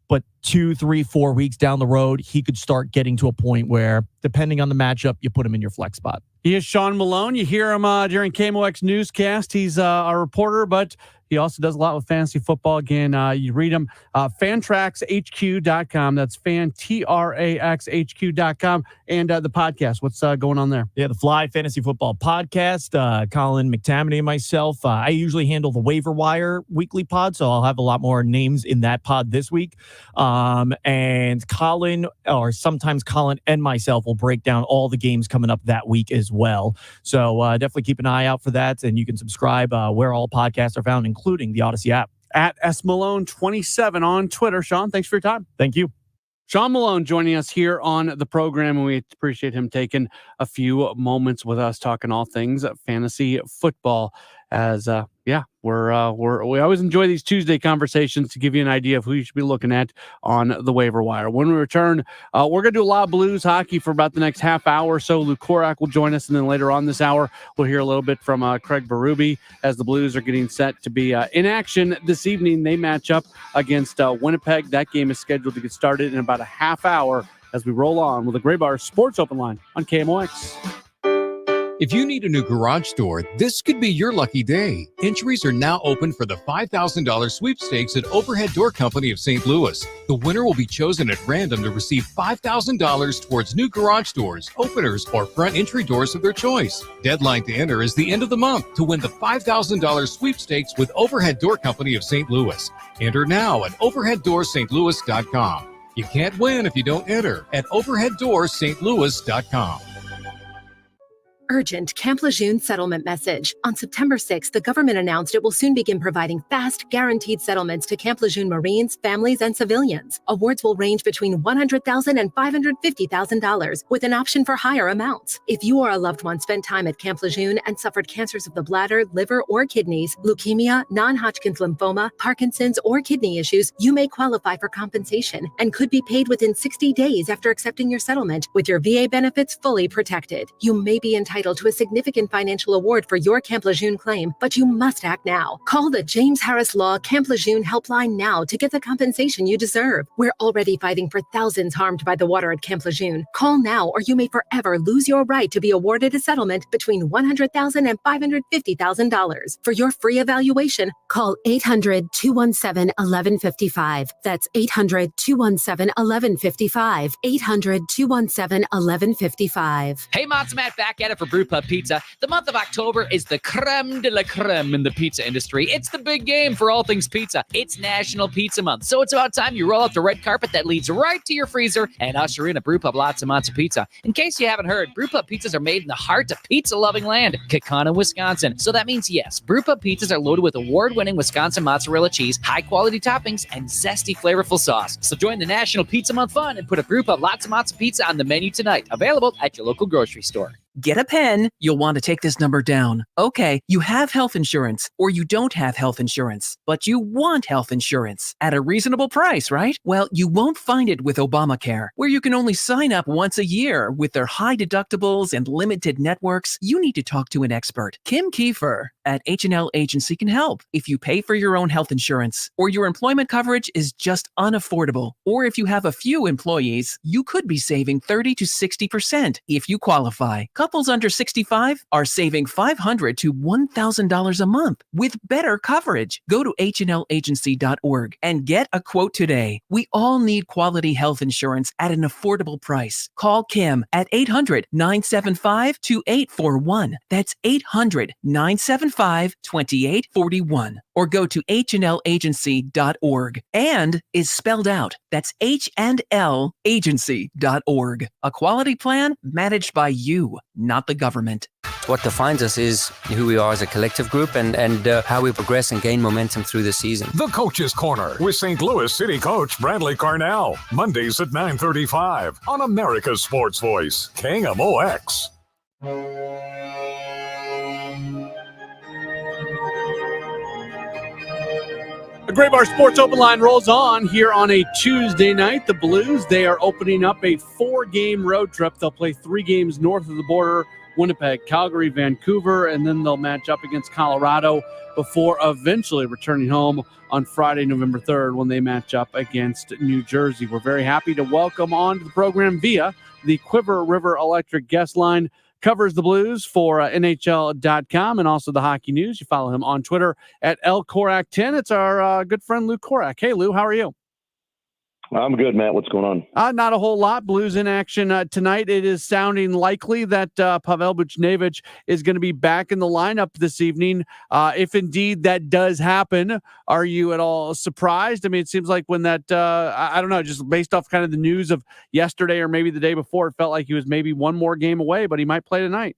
Speaker 2: but 2, 3, 4 weeks down the road, he could start getting to a point where, depending on the matchup, you put him in your flex spot.
Speaker 5: He is Sean Malone. You hear him during KMOX newscast. He's a reporter, but he also does a lot with fantasy football. Again, you read him, fantraxhq.com. That's fantraxhq.com. And the podcast. What's going on there?
Speaker 12: Yeah, the Fly Fantasy Football Podcast. Colin McTamaney and myself. I usually handle the waiver wire weekly pod, so I'll have a lot more names in that pod this week. And Colin, or sometimes Colin and myself, will break down all the games coming up that week as well. So definitely keep an eye out for that, and you can subscribe where all podcasts are found, including the Odyssey app.
Speaker 5: At SMalone27 on Twitter. Sean, thanks for your time.
Speaker 2: Thank you.
Speaker 5: Sean Malone joining us here on the program, and we appreciate him taking a few moments with us talking all things fantasy football. As we always enjoy these Tuesday conversations to give you an idea of who you should be looking at on the waiver wire. When we return, we're going to do a lot of Blues hockey for about the next half hour or so. Luke Korak will join us, and then later on this hour, we'll hear a little bit from Craig Berube as the Blues are getting set to be in action this evening. They match up against Winnipeg. That game is scheduled to get started in about a half hour as we roll on with the Gray Bar Sports Open Line on KMOX.
Speaker 6: If you need a new garage door, this could be your lucky day. Entries are now open for the $5,000 sweepstakes at Overhead Door Company of St. Louis. The winner will be chosen at random to receive $5,000 towards new garage doors, openers, or front entry doors of their choice. Deadline to enter is the end of the month to win the $5,000 sweepstakes with Overhead Door Company of St. Louis. Enter now at overheaddoorstlouis.com. You can't win if you don't enter at overheaddoorstlouis.com.
Speaker 7: Urgent Camp Lejeune settlement message. On September 6th, the government announced it will soon begin providing fast, guaranteed settlements to Camp Lejeune Marines, families, and civilians. Awards will range between $100,000 and $550,000, with an option for higher amounts. If you or a loved one spent time at Camp Lejeune and suffered cancers of the bladder, liver, or kidneys, leukemia, non-Hodgkin's lymphoma, Parkinson's, or kidney issues, you may qualify for compensation and could be paid within 60 days after accepting your settlement, with your VA benefits fully protected. You may be entitled to a significant financial award for your Camp Lejeune claim, but you must act now. Call the James Harris Law Camp Lejeune helpline now to get the compensation you deserve. We're already fighting for thousands harmed by the water at Camp Lejeune. Call now or you may forever lose your right to be awarded a settlement between $100,000 and $550,000. For your free evaluation, call 800-217-1155. That's 800-217-1155. 800-217-1155.
Speaker 8: Hey, Mott's Matt back at it for Brewpub Pizza. The month of October is the creme de la creme in the pizza industry. It's the big game for all things pizza. It's National Pizza Month, so it's about time you roll out the red carpet that leads right to your freezer and usher in a Brewpub Lots and Monts of Pizza. In case you haven't heard, Brewpub pizzas are made in the heart of pizza-loving land, Kaukauna, Wisconsin. So that means, yes, Brewpub pizzas are loaded with award-winning Wisconsin mozzarella cheese, high-quality toppings, and zesty, flavorful sauce. So join the National Pizza Month fun and put a Brewpub Lots and Monts of Pizza on the menu tonight. Available at your local grocery store.
Speaker 9: Get a pen. You'll want to take this number down. Okay, you have health insurance or you don't have health insurance, but you want health insurance at a reasonable price, right? Well, you won't find it with Obamacare, where you can only sign up once a year with their high deductibles and limited networks. You need to talk to an expert. Kim Kiefer at H&L Agency can help. If you pay for your own health insurance or your employment coverage is just unaffordable, or if you have a few employees, you could be saving 30 to 60% if you qualify. Couples under 65 are saving $500 to $1,000 a month with better coverage. Go to hnlagency.org and get a quote today. We all need quality health insurance at an affordable price. Call Kim at 800-975-2841. That's 800-975-2841. Or go to hnlagency.org. And is spelled out. That's hnlagency.org. A quality plan managed by you, not the government.
Speaker 10: What defines us is who we are as a collective group and how we progress and gain momentum through the season.
Speaker 3: The Coach's Corner with St. Louis City coach Bradley Carnell. Mondays at 9:35 on America's Sports Voice, KMOX.
Speaker 5: The Gray Bar Sports Open Line rolls on here on a Tuesday night. The Blues, they are opening up a 4-game road trip. They'll play 3 games north of the border Winnipeg, Calgary, Vancouver, and then they'll match up against Colorado before eventually returning home on Friday, November 3rd, when they match up against New Jersey. We're very happy to welcome on to the program via the Quiver River Electric guest line. Covers the Blues for NHL.com and also the Hockey News. You follow him on Twitter at LKorak10. It's our good friend Lou Korak. Hey, Lou, how are you?
Speaker 1: I'm good, Matt. What's going on?
Speaker 5: Not a whole lot. Blues in action tonight. It is sounding likely that Pavel Buchnevich is going to be back in the lineup this evening. If indeed that does happen, are you at all surprised? I mean, it seems like when that, I don't know, just based off kind of the news of yesterday or maybe the day before, it felt like he was maybe one more game away, but he might play tonight.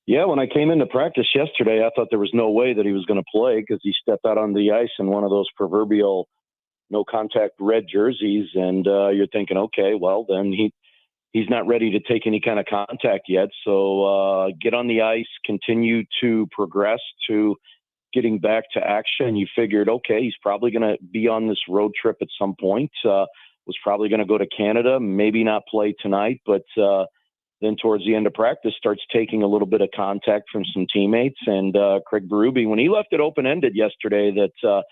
Speaker 1: Yeah, when I came into practice yesterday, I thought there was no way that he was going to play because he stepped out on the ice in one of those proverbial no contact red jerseys, and you're thinking, okay, well, then he's not ready to take any kind of contact yet. So get on the ice, continue to progress to getting back to action. You figured, okay, he's probably going to be on this road trip at some point. Was probably going to go to Canada, maybe not play tonight, but then towards the end of practice starts taking a little bit of contact from some teammates. And Craig Berube, when he left it open-ended yesterday, that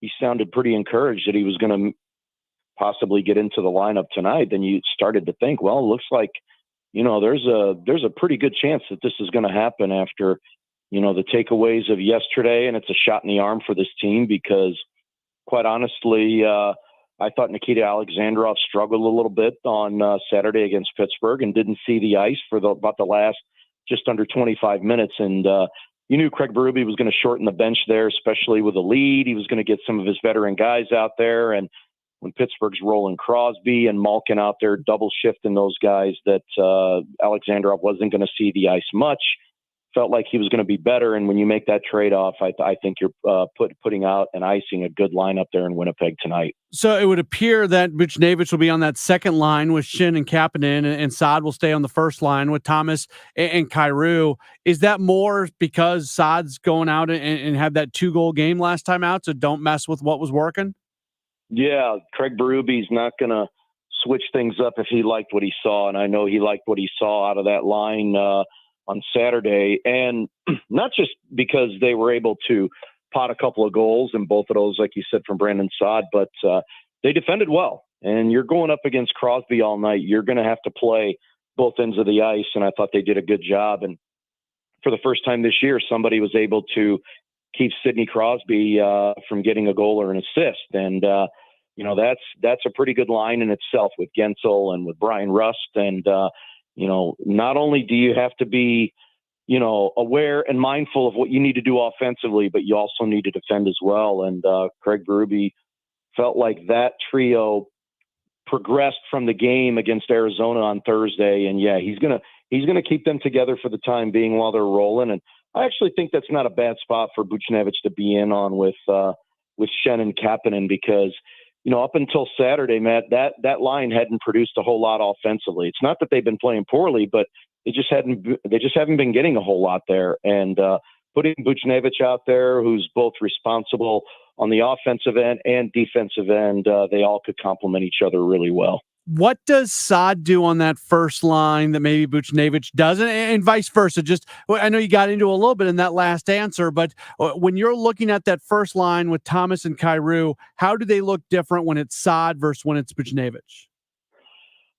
Speaker 1: he sounded pretty encouraged that he was going to possibly get into the lineup tonight. Then you started to think, well, it looks like, there's a pretty good chance that this is going to happen after, the takeaways of yesterday. And it's a shot in the arm for this team because, quite honestly, I thought Nikita Alexandrov struggled a little bit on Saturday against Pittsburgh and didn't see the ice for about the last just under 25 minutes. And you knew Craig Berube was going to shorten the bench there, especially with a lead. He was going to get some of his veteran guys out there. And when Pittsburgh's rolling Crosby and Malkin out there, double shifting those guys, that Alexandrov wasn't going to see the ice much. Felt like he was going to be better. And when you make that trade-off, I think you're putting out and icing a good lineup there in Winnipeg tonight.
Speaker 5: So it would appear that Buchnevich will be on that second line with Shin and Kapanen, and Saad will stay on the first line with Thomas and Kyrou. Is that more because Saad's going out and had that 2-goal game last time out, so don't mess with what was working?
Speaker 1: Yeah, Craig Berube's not going to switch things up if he liked what he saw, and I know he liked what he saw out of that line on Saturday, and not just because they were able to pot a couple of goals, and both of those, like you said, from Brandon Saad, but they defended well. And you're going up against Crosby all night. You're going to have to play both ends of the ice, and I thought they did a good job. And for the first time this year, somebody was able to keep Sidney Crosby from getting a goal or an assist. And, that's a pretty good line in itself with Gensel and with Brian Rust. And, not only do you have to be, aware and mindful of what you need to do offensively, but you also need to defend as well. And Craig Berube felt like that trio progressed from the game against Arizona on Thursday. And yeah, he's gonna keep them together for the time being while they're rolling. And I actually think that's not a bad spot for Buchnevich to be in on with Shen and Kapanen, because up until Saturday, Matt, that line hadn't produced a whole lot offensively. It's not that they've been playing poorly, but they just haven't been getting a whole lot there. And putting Buchnevich out there, who's both responsible on the offensive end and defensive end, they all could complement each other really well.
Speaker 5: What does Saad do on that first line that maybe Buchnevich doesn't, and vice versa? Just, I know you got into a little bit in that last answer, but when you're looking at that first line with Thomas and Kyrou, how do they look different when it's Saad versus when it's Buchnevich?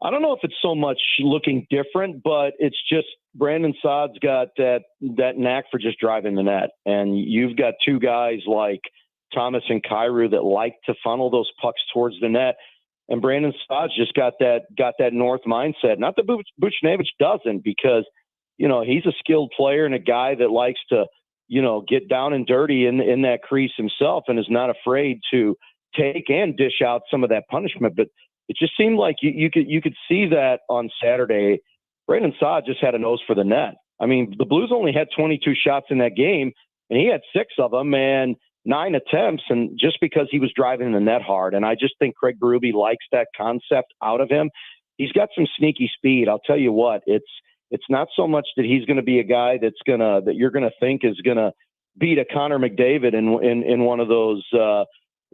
Speaker 1: I don't know if it's so much looking different, but it's just Brandon Saad's got that knack for just driving the net. And you've got two guys like Thomas and Kyrou that like to funnel those pucks towards the net. And Brandon Saad's just got that North mindset. Not that Buchnevich doesn't, because, he's a skilled player and a guy that likes to, get down and dirty in that crease himself and is not afraid to take and dish out some of that punishment. But it just seemed like you could see that on Saturday. Brandon Saad just had a nose for the net. I mean, the Blues only had 22 shots in that game, and he had 6 of them and 9 attempts, and just because he was driving the net hard. And I just think Craig Berube likes that concept out of him. He's got some sneaky speed. I'll tell you what, it's not so much that he's going to be a guy that you're going to think is going to beat a Connor McDavid in one of those,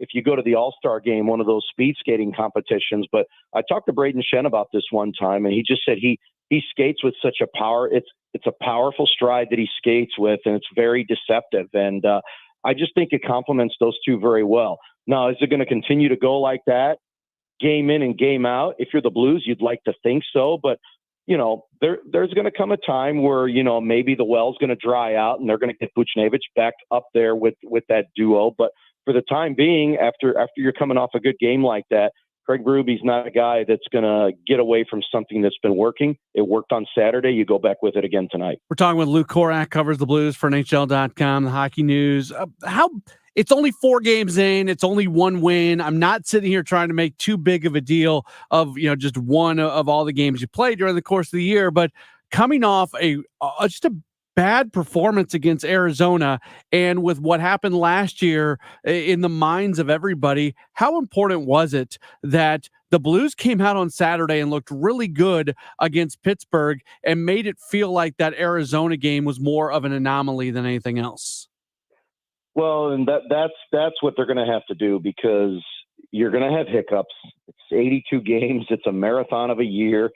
Speaker 1: if you go to the All-Star game, one of those speed skating competitions. But I talked to Braden Shen about this one time, and he just said he he skates with such a power. It's a powerful stride that he skates with, and it's very deceptive. And I just think it complements those two very well. Now, is it going to continue to go like that, game in and game out? If you're the Blues, you'd like to think so, but there's going to come a time where, maybe the well's going to dry out and they're going to get Buchnevich back up there with that duo. But for the time being, after you're coming off a good game like that, Craig Berube's not a guy that's going to get away from something that's been working. It worked on Saturday. You go back with it again tonight.
Speaker 5: We're talking with Luke Korak, covers the Blues for NHL.com, the Hockey News. It's only 4 games in. It's only 1 win. I'm not sitting here trying to make too big of a deal of, just one of all the games you played during the course of the year, but coming off just a bad performance against Arizona, and with what happened last year in the minds of everybody, how important was it that the Blues came out on Saturday and looked really good against Pittsburgh and made it feel like that Arizona game was more of an anomaly than anything else?
Speaker 1: Well, and that's what they're going to have to do, because you're going to have hiccups. It's 82 games. It's a marathon of a year.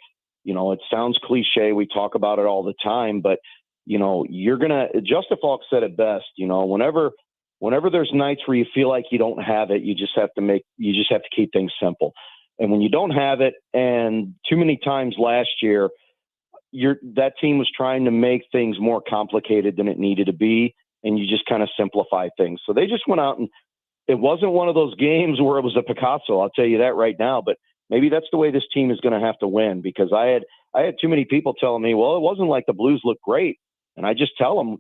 Speaker 1: It sounds cliche. We talk about it all the time, but you're going to, Justin Falk said it best, whenever there's nights where you feel like you don't have it, you just have to keep things simple. And when you don't have it, and too many times last year, that team was trying to make things more complicated than it needed to be, and you just kind of simplify things. So they just went out, and it wasn't one of those games where it was a Picasso. I'll tell you that right now. But maybe that's the way this team is going to have to win, because I had too many people telling me, well, it wasn't like the Blues looked great. And I just tell them,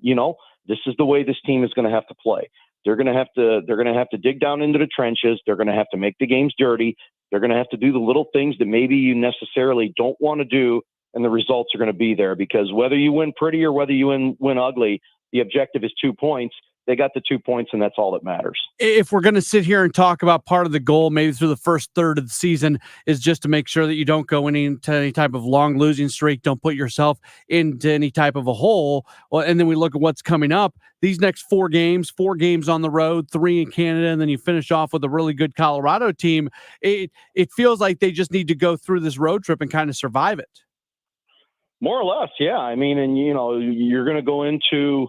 Speaker 1: this is the way this team is going to have to play. They're going to have to dig down into the trenches. They're going to have to make the games dirty. They're going to have to do the little things that maybe you necessarily don't want to do, and the results are going to be there, because whether you win pretty or whether you win ugly, the objective is 2 points. They got the 2 points, and that's all that matters.
Speaker 5: If we're going to sit here and talk about part of the goal, maybe through the first third of the season, is just to make sure that you don't go into any type of long losing streak, don't put yourself into any type of a hole. Well, and then we look at what's coming up. These next 4 games on the road, 3 in Canada, and then you finish off with a really good Colorado team. It feels like they just need to go through this road trip and kind of survive it.
Speaker 1: More or less, yeah. I mean, and you're going to go into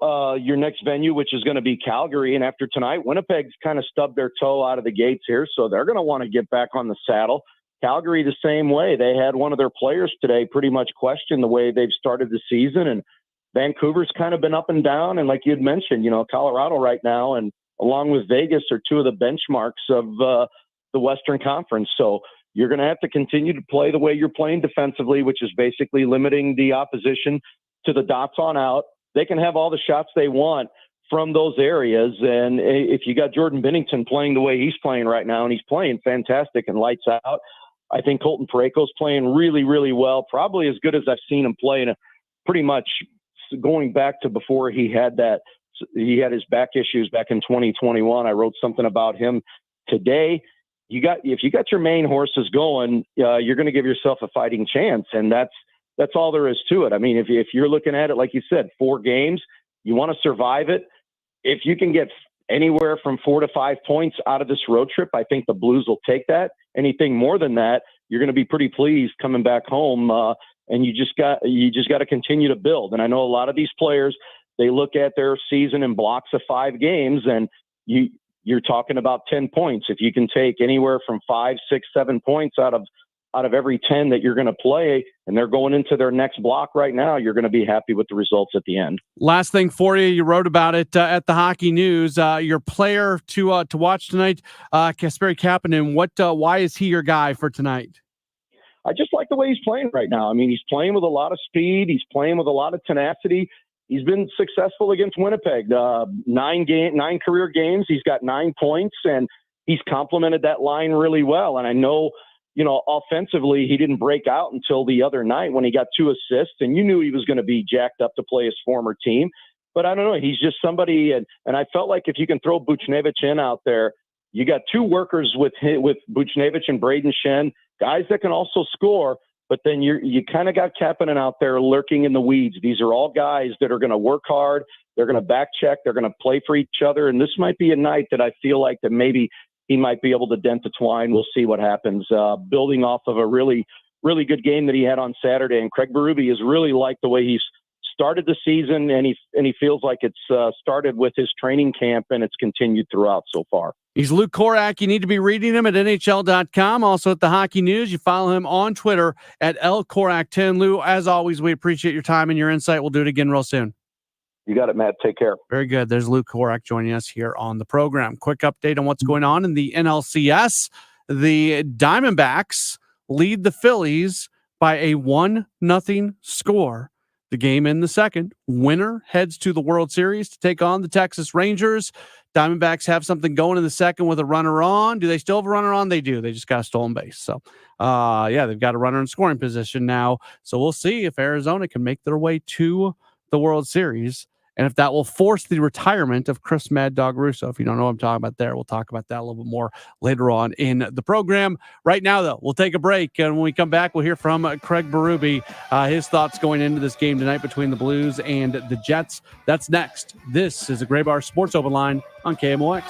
Speaker 1: your next venue, which is going to be Calgary. And after tonight, Winnipeg's kind of stubbed their toe out of the gates here, so they're going to want to get back on the saddle. Calgary the same way. They had one of their players today pretty much question the way they've started the season, and Vancouver's kind of been up and down. And like you'd mentioned, Colorado right now, and along with Vegas, are 2 of the benchmarks of the Western Conference. So you're going to have to continue to play the way you're playing defensively, which is basically limiting the opposition to the dots on out. They can have all the shots they want from those areas. And if you got Jordan Binnington playing the way he's playing right now, and he's playing fantastic and lights out, I think Colton Parayko's playing really, really well, probably as good as I've seen him play pretty much going back to before he had his back issues back in 2021. I wrote something about him today. If you got your main horses going, you're going to give yourself a fighting chance. And that's all there is to it. I mean, if you're looking at it, like you said, 4 games, you want to survive it. If you can get anywhere from 4 to 5 points out of this road trip, I think the Blues will take that. Anything more than that, you're going to be pretty pleased coming back home. And you just got to continue to build. And I know a lot of these players, they look at their season in blocks of 5 games, and you're talking about 10 points. If you can take anywhere from 5, 6, 7 points out of every 10 that you're going to play, and they're going into their next block right now, you're going to be happy with the results at the end.
Speaker 5: Last thing for you, you wrote about it at the Hockey News. Your player to watch tonight, Kasperi Kapanen. Why is he your guy for tonight?
Speaker 1: I just like the way he's playing right now. I mean, he's playing with a lot of speed. He's playing with a lot of tenacity. He's been successful against Winnipeg. 9 career games. He's got 9 points, and he's complemented that line really well. And I know, offensively, he didn't break out until the other night when he got 2 assists, and you knew he was going to be jacked up to play his former team. But I don't know. He's just somebody, and I felt like if you can throw Buchnevich in out there, you got 2 workers with Buchnevich and Braden Shen, guys that can also score. But then you kind of got Kapanen out there lurking in the weeds. These are all guys that are going to work hard. They're going to back check. They're going to play for each other. And this might be a night that I feel like that maybe he might be able to dent the twine. We'll see what happens. Building off of a really, really good game that he had on Saturday. And Craig Berube has really liked the way he's started the season, and he feels like it's started with his training camp, and it's continued throughout so far.
Speaker 5: He's Luke Korak. You need to be reading him at NHL.com. Also at the Hockey News. You follow him on Twitter at LKorak10. Lou, as always, we appreciate your time and your insight. We'll do it again real soon.
Speaker 1: You got it, Matt. Take care.
Speaker 5: Very good. There's Luke Korak joining us here on the program. Quick update on what's going on in the NLCS. The Diamondbacks lead the Phillies by a 1-0 score. The game in the second. Winner heads to the World Series to take on the Texas Rangers. Diamondbacks have something going in the second with a runner on. Do they still have a runner on? They do. They just got a stolen base. So, they've got a runner in scoring position now. So we'll see if Arizona can make their way to the World Series and if that will force the retirement of Chris Mad Dog Russo. If you don't know what I'm talking about there, we'll talk about that a little bit more later on in the program. Right now, though, we'll take a break. And when we come back, we'll hear from Craig Berube, his thoughts going into this game tonight between the Blues and the Jets. That's next. This is a Gray Bar Sports Open Line on KMOX.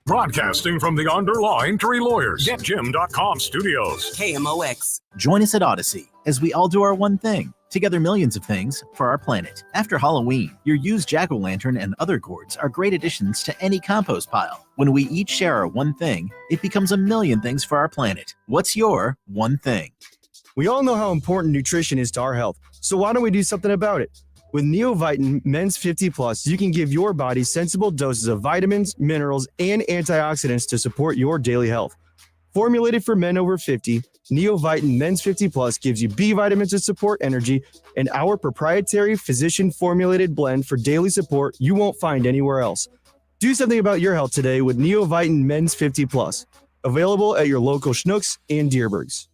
Speaker 3: Broadcasting from the Underline Tree Lawyers, GetJim.com studios.
Speaker 4: KMOX. Join us at Odyssey as we all do our one thing. Together millions of things for our planet. After Halloween, your used jack-o'-lantern and other gourds are great additions to any compost pile. When we each share our one thing, it becomes a million things for our planet. What's your one thing?
Speaker 11: We all know how important nutrition is to our health, so why don't we do something about it? With Neovitin Men's 50 Plus, you can give your body sensible doses of vitamins, minerals, and antioxidants to support your daily health. Formulated for men over 50, Neovitin Men's 50 Plus gives you B vitamins to support energy and our proprietary physician-formulated blend for daily support you won't find anywhere else. Do something about your health today with Neovitin Men's 50 Plus. Available at your local Schnucks and Dierbergs.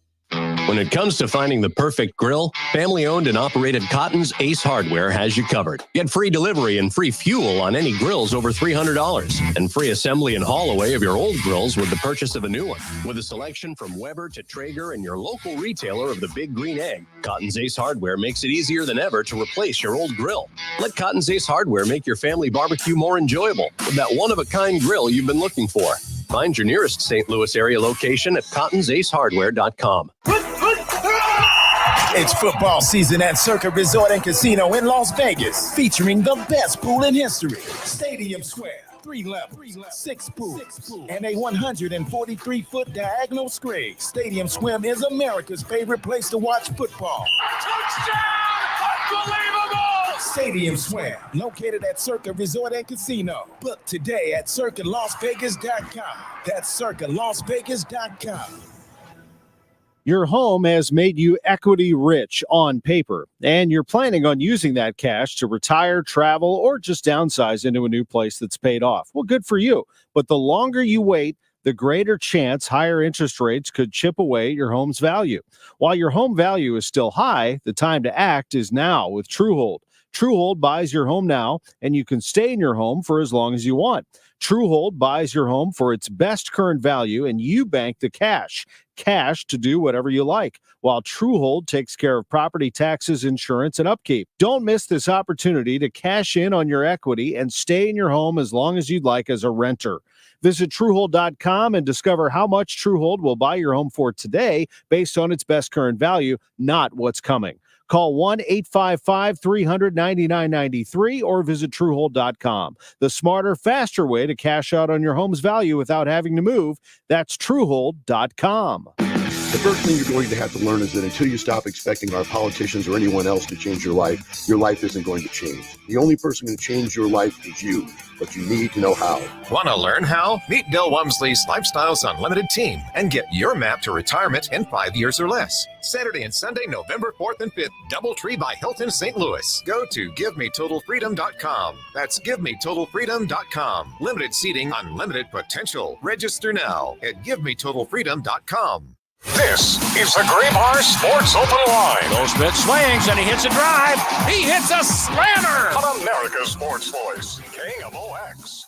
Speaker 13: When it comes to finding the perfect grill, family-owned and operated Cotton's Ace Hardware has you covered. Get free delivery and free fuel on any grills over $300, and free assembly and haul away of your old grills with the purchase of a new one. With a selection from Weber to Traeger and your local retailer of the Big Green Egg, Cotton's Ace Hardware makes it easier than ever to replace your old grill. Let Cotton's Ace Hardware make your family barbecue more enjoyable with that one-of-a-kind grill you've been looking for. Find your nearest St. Louis area location at cottonsace.hardware.com.
Speaker 20: It's football season at Circa Resort and Casino in Las Vegas, featuring the best pool in history. Stadium Square, 3 levels, 6 pools, and a 143-foot diagonal screen. Stadium Swim is America's favorite place to watch football. Touchdown! Unbelievable! Stadium Swim, located at Circa Resort and Casino. Book today at CircaLasVegas.com. That's CircaLasVegas.com.
Speaker 21: Your home has made you equity rich on paper, and you're planning on using that cash to retire, travel, or just downsize into a new place that's paid off. Well, good for you. But the longer you wait, the greater chance higher interest rates could chip away your home's value. While your home value is still high, the time to act is now with Truehold. Truehold buys your home now, and you can stay in your home for as long as you want. Truehold buys your home for its best current value, and you bank the cash to do whatever you like, while Truehold takes care of property taxes, insurance, and upkeep. Don't miss this opportunity to cash in on your equity and stay in your home as long as you'd like as a renter. Visit Truehold.com and discover how much Truehold will buy your home for today based on its best current value, not what's coming. Call 1-855-300-9993 or visit Truehold.com. The smarter, faster way to cash out on your home's value without having to move. That's Truehold.com.
Speaker 22: The first thing you're going to have to learn is that until you stop expecting our politicians or anyone else to change your life isn't going to change. The only person going to change your life is you, but you need to know how.
Speaker 3: Want to learn how? Meet Bill Wumsley's Lifestyles Unlimited team and get your map to retirement in 5 years or less. Saturday and Sunday, November 4th and 5th, Doubletree by Hilton St. Louis. Go to GiveMeTotalFreedom.com. That's GiveMeTotalFreedom.com. Limited seating, unlimited potential. Register now at GiveMeTotalFreedom.com. This is the Gray Bar Sports Open Line.
Speaker 13: Joel Smith swings and he hits a drive. He hits a slammer.
Speaker 3: On America's Sports Voice, KMOX.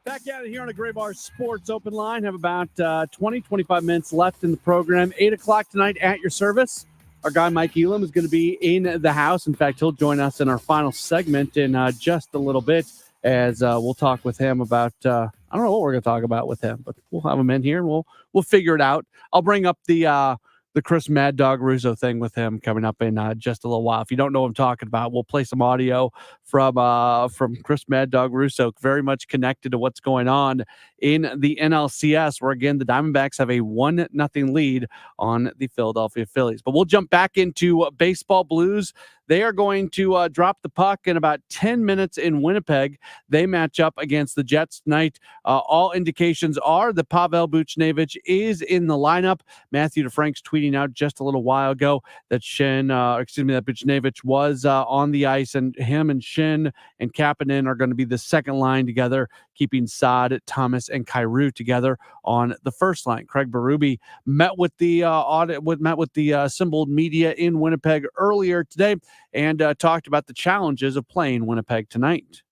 Speaker 5: Back at it here on the Gray Bar Sports Open Line. Have about 25 minutes left in the program. 8 o'clock tonight at your service. Our guy Mike Elam is going to be in the house. In fact, he'll join us in our final segment in just a little bit as we'll talk with him about, I I don't know what we're going to talk about with him, but we'll have him in here and we'll figure it out. I'll bring up the Chris Mad Dog Russo thing with him coming up in just a little while. If you don't know what I'm talking about, we'll play some audio from Chris Mad Dog Russo, very much connected to what's going on in the NLCS, where again the Diamondbacks have a 1-0 lead on the Philadelphia Phillies. But we'll jump back into baseball Blues. They are going to drop the puck in about 10 minutes in Winnipeg. They match up against the Jets tonight. All indications are that Pavel Buchnevich is in the lineup. Matthew DeFrank's tweeting out just a little while ago that that Buchnevich was on the ice, and him and Shin and Kapanen are going to be the second line together, keeping Saad, Thomas, and Kyrou together on the first line. Craig Berube met with the assembled media in Winnipeg earlier today and talked about the challenges of playing Winnipeg tonight.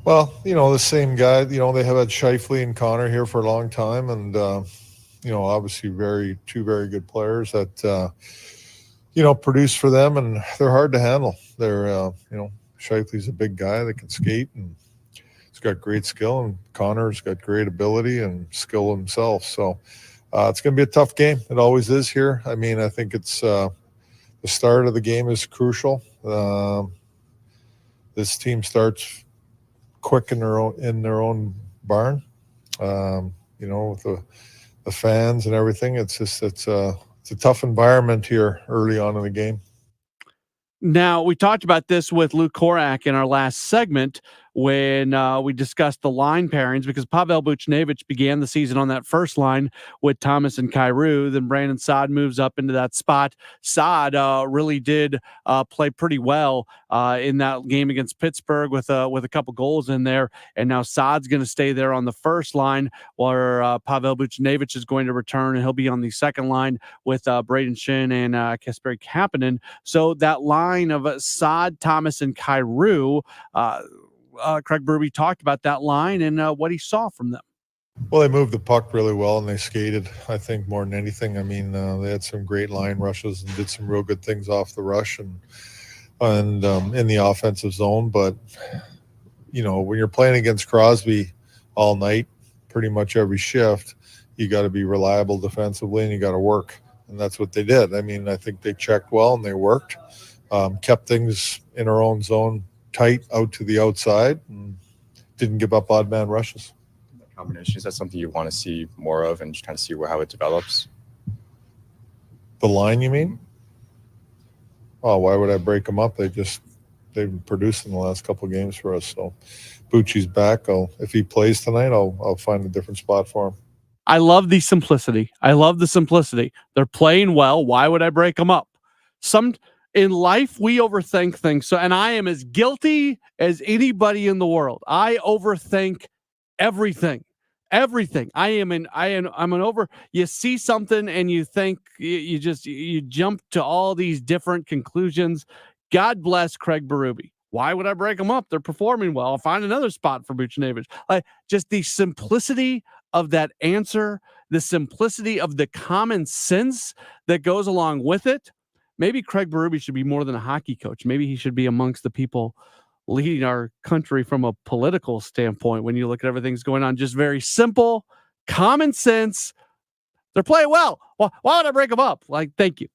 Speaker 15: Well, the same guy. They have had Scheifele and Connor here for a long time, and obviously two very good players that produce for them, and they're hard to handle. They're Scheifele's a big guy that can skate, and he's got great skill, and Connor's got great ability and skill himself. So it's going to be a tough game. It always is here. I mean, I think it's the start of the game is crucial. This team starts quick in their own barn. With the fans and everything. It's a tough environment here early on in the game.
Speaker 5: Now, we talked about this with Luke Korak in our last segment when we discussed the line pairings, because Pavel Buchnevich began the season on that first line with Thomas and Kyrou. Then Brandon Saad moves up into that spot. Saad really did play pretty well in that game against Pittsburgh with a couple goals in there. And now Saad's going to stay there on the first line, where Pavel Buchnevich is going to return, and he'll be on the second line with Braden Shin and Kasperi Kapanen. So that line of Saad, Thomas, and Kyrou, Craig Berube talked about that line and what he saw from them.
Speaker 15: Well, they moved the puck really well, and they skated, I think, more than anything. I mean, they had some great line rushes and did some real good things off the rush and in the offensive zone. But, when you're playing against Crosby all night, pretty much every shift, you got to be reliable defensively, and you got to work. And that's what they did. I mean, I think they checked well and they worked, kept things in our own zone tight out to the outside, and didn't give up odd man rushes.
Speaker 17: Combination, is that something you want to see more of and just kind of see how it develops?
Speaker 15: The line, you mean? Oh, why would I break them up? They've produced in the last couple of games for us. So Bucci's back. If he plays tonight, I'll find a different spot for him.
Speaker 5: I love the simplicity. They're playing well. Why would I break them up? In life, we overthink things. So, and I am as guilty as anybody in the world. I overthink everything. I'm an over. You see something and you think you jump to all these different conclusions. God bless Craig Berube. Why would I break them up? They're performing well. I'll find another spot for Buchnevich. Just the simplicity of that answer, the simplicity of the common sense that goes along with it. Maybe Craig Berube should be more than a hockey coach. Maybe he should be amongst the people leading our country from a political standpoint. When you look at everything's going on, just very simple, common sense. They're playing well. Why would I break them up? Thank you.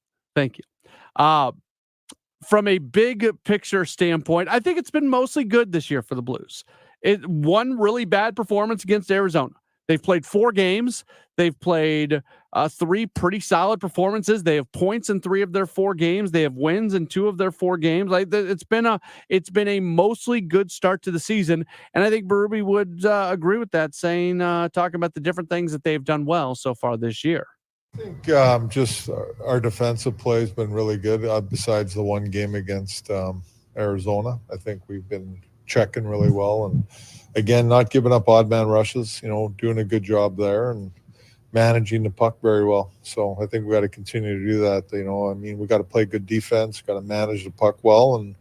Speaker 5: From a big picture standpoint, I think it's been mostly good this year for the Blues. One really bad performance against Arizona. They've played 4 games. They've played 3 pretty solid performances. They have points in 3 of their 4 games. They have wins in 2 of their 4 games. It's been a mostly good start to the season, and I think Berube would agree with that, saying talking about the different things that they've done well so far this year.
Speaker 15: I think just our defensive play has been really good. Besides the one game against Arizona, I think we've been checking really well, and again, not giving up odd man rushes, doing a good job there and managing the puck very well. So I think we got to continue to do that. We got to play good defense, got to manage the puck well, and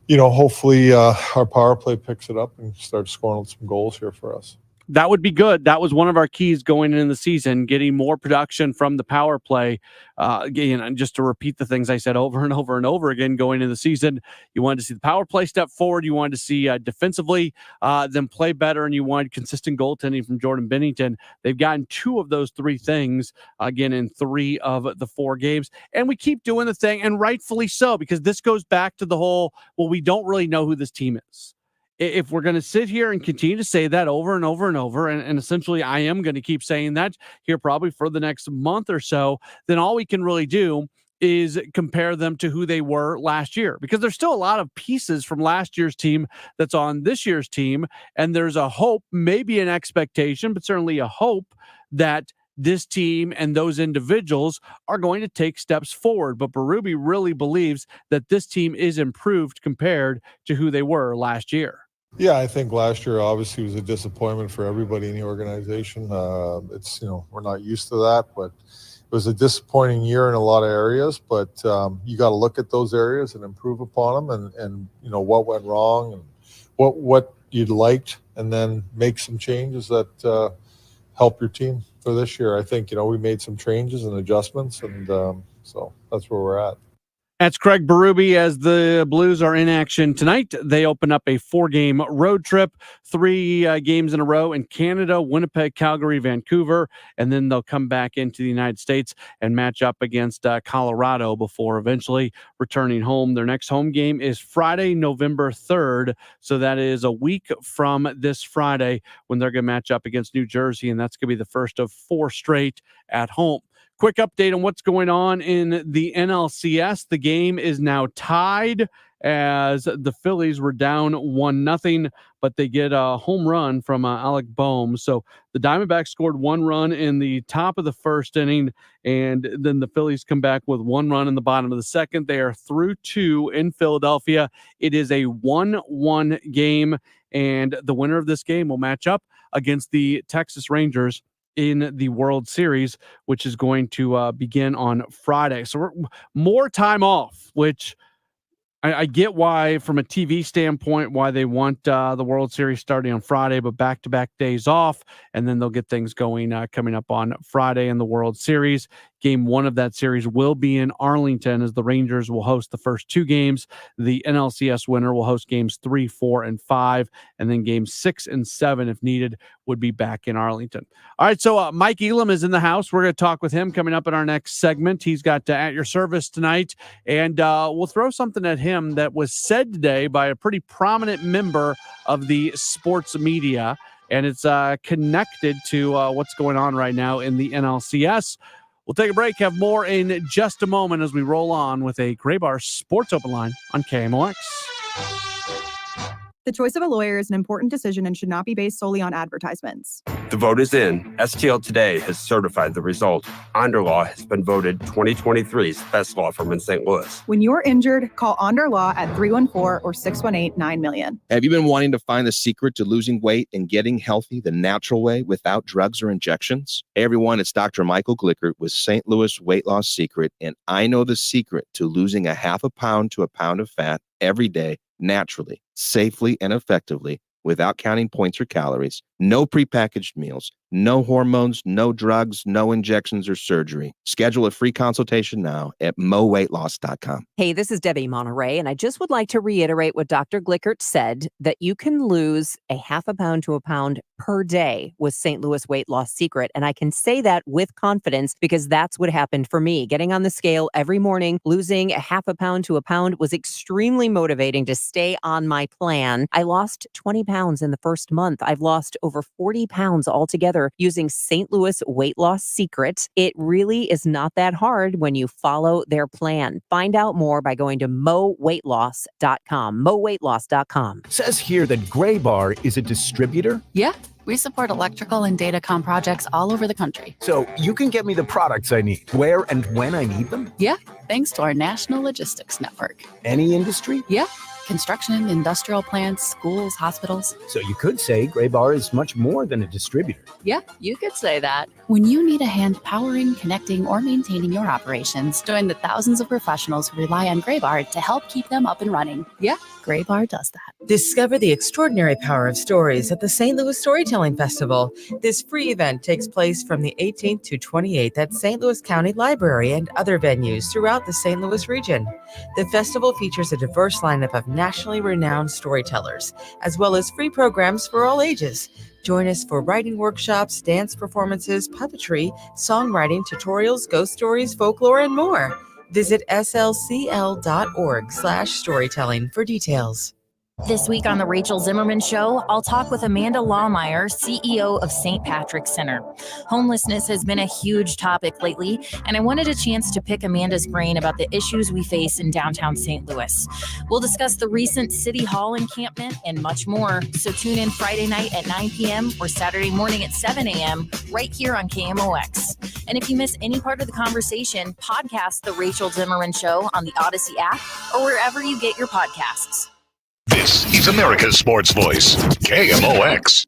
Speaker 15: hopefully our power play picks it up and starts scoring some goals here for us.
Speaker 5: That would be good. That was one of our keys going into the season, getting more production from the power play. Again, and just to repeat the things I said over and over and over again going into the season, you wanted to see the power play step forward. You wanted to see defensively them play better, and you wanted consistent goaltending from Jordan Binnington. They've gotten 2 of those 3 things, again, in 3 of the 4 games. And we keep doing the thing, and rightfully so, because this goes back to the whole, well, we don't really know who this team is. If we're going to sit here and continue to say that over and over and over, and essentially I am going to keep saying that here probably for the next month or so, then all we can really do is compare them to who they were last year, because there's still a lot of pieces from last year's team that's on this year's team. And there's a hope, maybe an expectation, but certainly a hope that this team and those individuals are going to take steps forward. But Berube really believes that this team is improved compared to who they were last year.
Speaker 15: Yeah, I think last year obviously was a disappointment for everybody in the organization. It's, we're not used to that, but it was a disappointing year in a lot of areas. But you got to look at those areas and improve upon them, and what went wrong and what you liked, and then make some changes that help your team for this year. I think we made some changes and adjustments, and so that's where we're at.
Speaker 5: That's Craig Berube. As the Blues are in action tonight, they open up a 4-game road trip, 3 games in a row in Canada, Winnipeg, Calgary, Vancouver, and then they'll come back into the United States and match up against Colorado before eventually returning home. Their next home game is Friday, November 3rd, so that is a week from this Friday when they're going to match up against New Jersey, and that's going to be the first of 4 straight at home. Quick update on what's going on in the NLCS. The game is now tied as the Phillies were down 1-0, but they get a home run from Alec Boehm. So the Diamondbacks scored 1 run in the top of the first inning, and then the Phillies come back with 1 run in the bottom of the second. They are through 2 in Philadelphia. It is a 1-1 game, and the winner of this game will match up against the Texas Rangers in the World Series, which is going to begin on Friday. So we're more time off, which I get why, from a TV standpoint, why they want the World Series starting on Friday, but back-to-back days off, and then they'll get things going coming up on Friday in the World Series. Game 1 of that series will be in Arlington, as the Rangers will host the first 2 games. The NLCS winner will host games 3, 4, and 5, and then games 6 and 7, if needed, would be back in Arlington. All right, so Mike Elam is in the house. We're going to talk with him coming up in our next segment. He's got At Your Service tonight, and we'll throw something at him that was said today by a pretty prominent member of the sports media, and it's connected to what's going on right now in the NLCS. We'll take a break, have more in just a moment as we roll on with a Gray Bar Sports Open Line on KMOX.
Speaker 16: The choice of a lawyer is an important decision and should not be based solely on advertisements.
Speaker 18: The vote is in. STL Today has certified the result. Onderlaw has been voted 2023's best law firm in St. Louis.
Speaker 16: When you're injured, call Onder Law at 314 or 618-9000000.
Speaker 19: Have you been wanting to find the secret to losing weight and getting healthy the natural way without drugs or injections? Hey everyone, it's Dr. Michael Glickert with St. Louis Weight Loss Secret, and I know the secret to losing a half a pound to a pound of fat every day, naturally, safely, and effectively, without counting points or calories. No prepackaged meals, no hormones, no drugs, no injections or surgery. Schedule a free consultation now at moweightloss.com.
Speaker 23: Hey, this is Debbie Monterey, and I just would like to reiterate what Dr. Glickert said, that you can lose a half a pound to a pound per day with St. Louis Weight Loss Secret. And I can say that with confidence because that's what happened for me. Getting on the scale every morning, losing a half a pound to a pound was extremely motivating to stay on my plan. I lost 20 pounds in the first month. I've lost over 40 pounds altogether using St. Louis Weight Loss Secret. It really is not that hard when you follow their plan. Find out more by going to moweightloss.com. moweightloss.com.
Speaker 24: Says here that Gray Bar is a distributor.
Speaker 25: Yeah, we support electrical and datacom projects all over the country.
Speaker 24: So you can get me the products I need, where and when I need them?
Speaker 25: Yeah, thanks to our national logistics network.
Speaker 24: Any industry?
Speaker 25: Yeah, construction, industrial plants, schools, hospitals.
Speaker 24: So you could say Graybar is much more than a distributor.
Speaker 25: Yeah, you could say that. When you need a hand powering, connecting, or maintaining your operations, join the thousands of professionals who rely on Graybar to help keep them up and running. Yeah, Graybar does that.
Speaker 2: Discover the extraordinary power of stories at the St. Louis Storytelling Festival. This free event takes place from the 18th to 28th at St. Louis County Library and other venues throughout the St. Louis region. The festival features a diverse lineup of nationally renowned storytellers, as well as free programs for all ages. Join us for writing workshops, dance performances, puppetry, songwriting, tutorials, ghost stories, folklore, and more. Visit slcl.org/storytelling for details.
Speaker 6: This week on The Rachel Zimmerman Show, I'll talk with Amanda Lawmeyer, CEO of St. Patrick's Center. Homelessness has been a huge topic lately, and I wanted a chance to pick Amanda's brain about the issues we face in downtown St. Louis. We'll discuss the recent City Hall encampment and much more, so tune in Friday night at 9 p.m. or Saturday morning at 7 a.m. right here on KMOX. And if you miss any part of the conversation, podcast The Rachel Zimmerman Show on the Odyssey app or wherever you get your podcasts.
Speaker 3: This is America's sports voice, KMOX.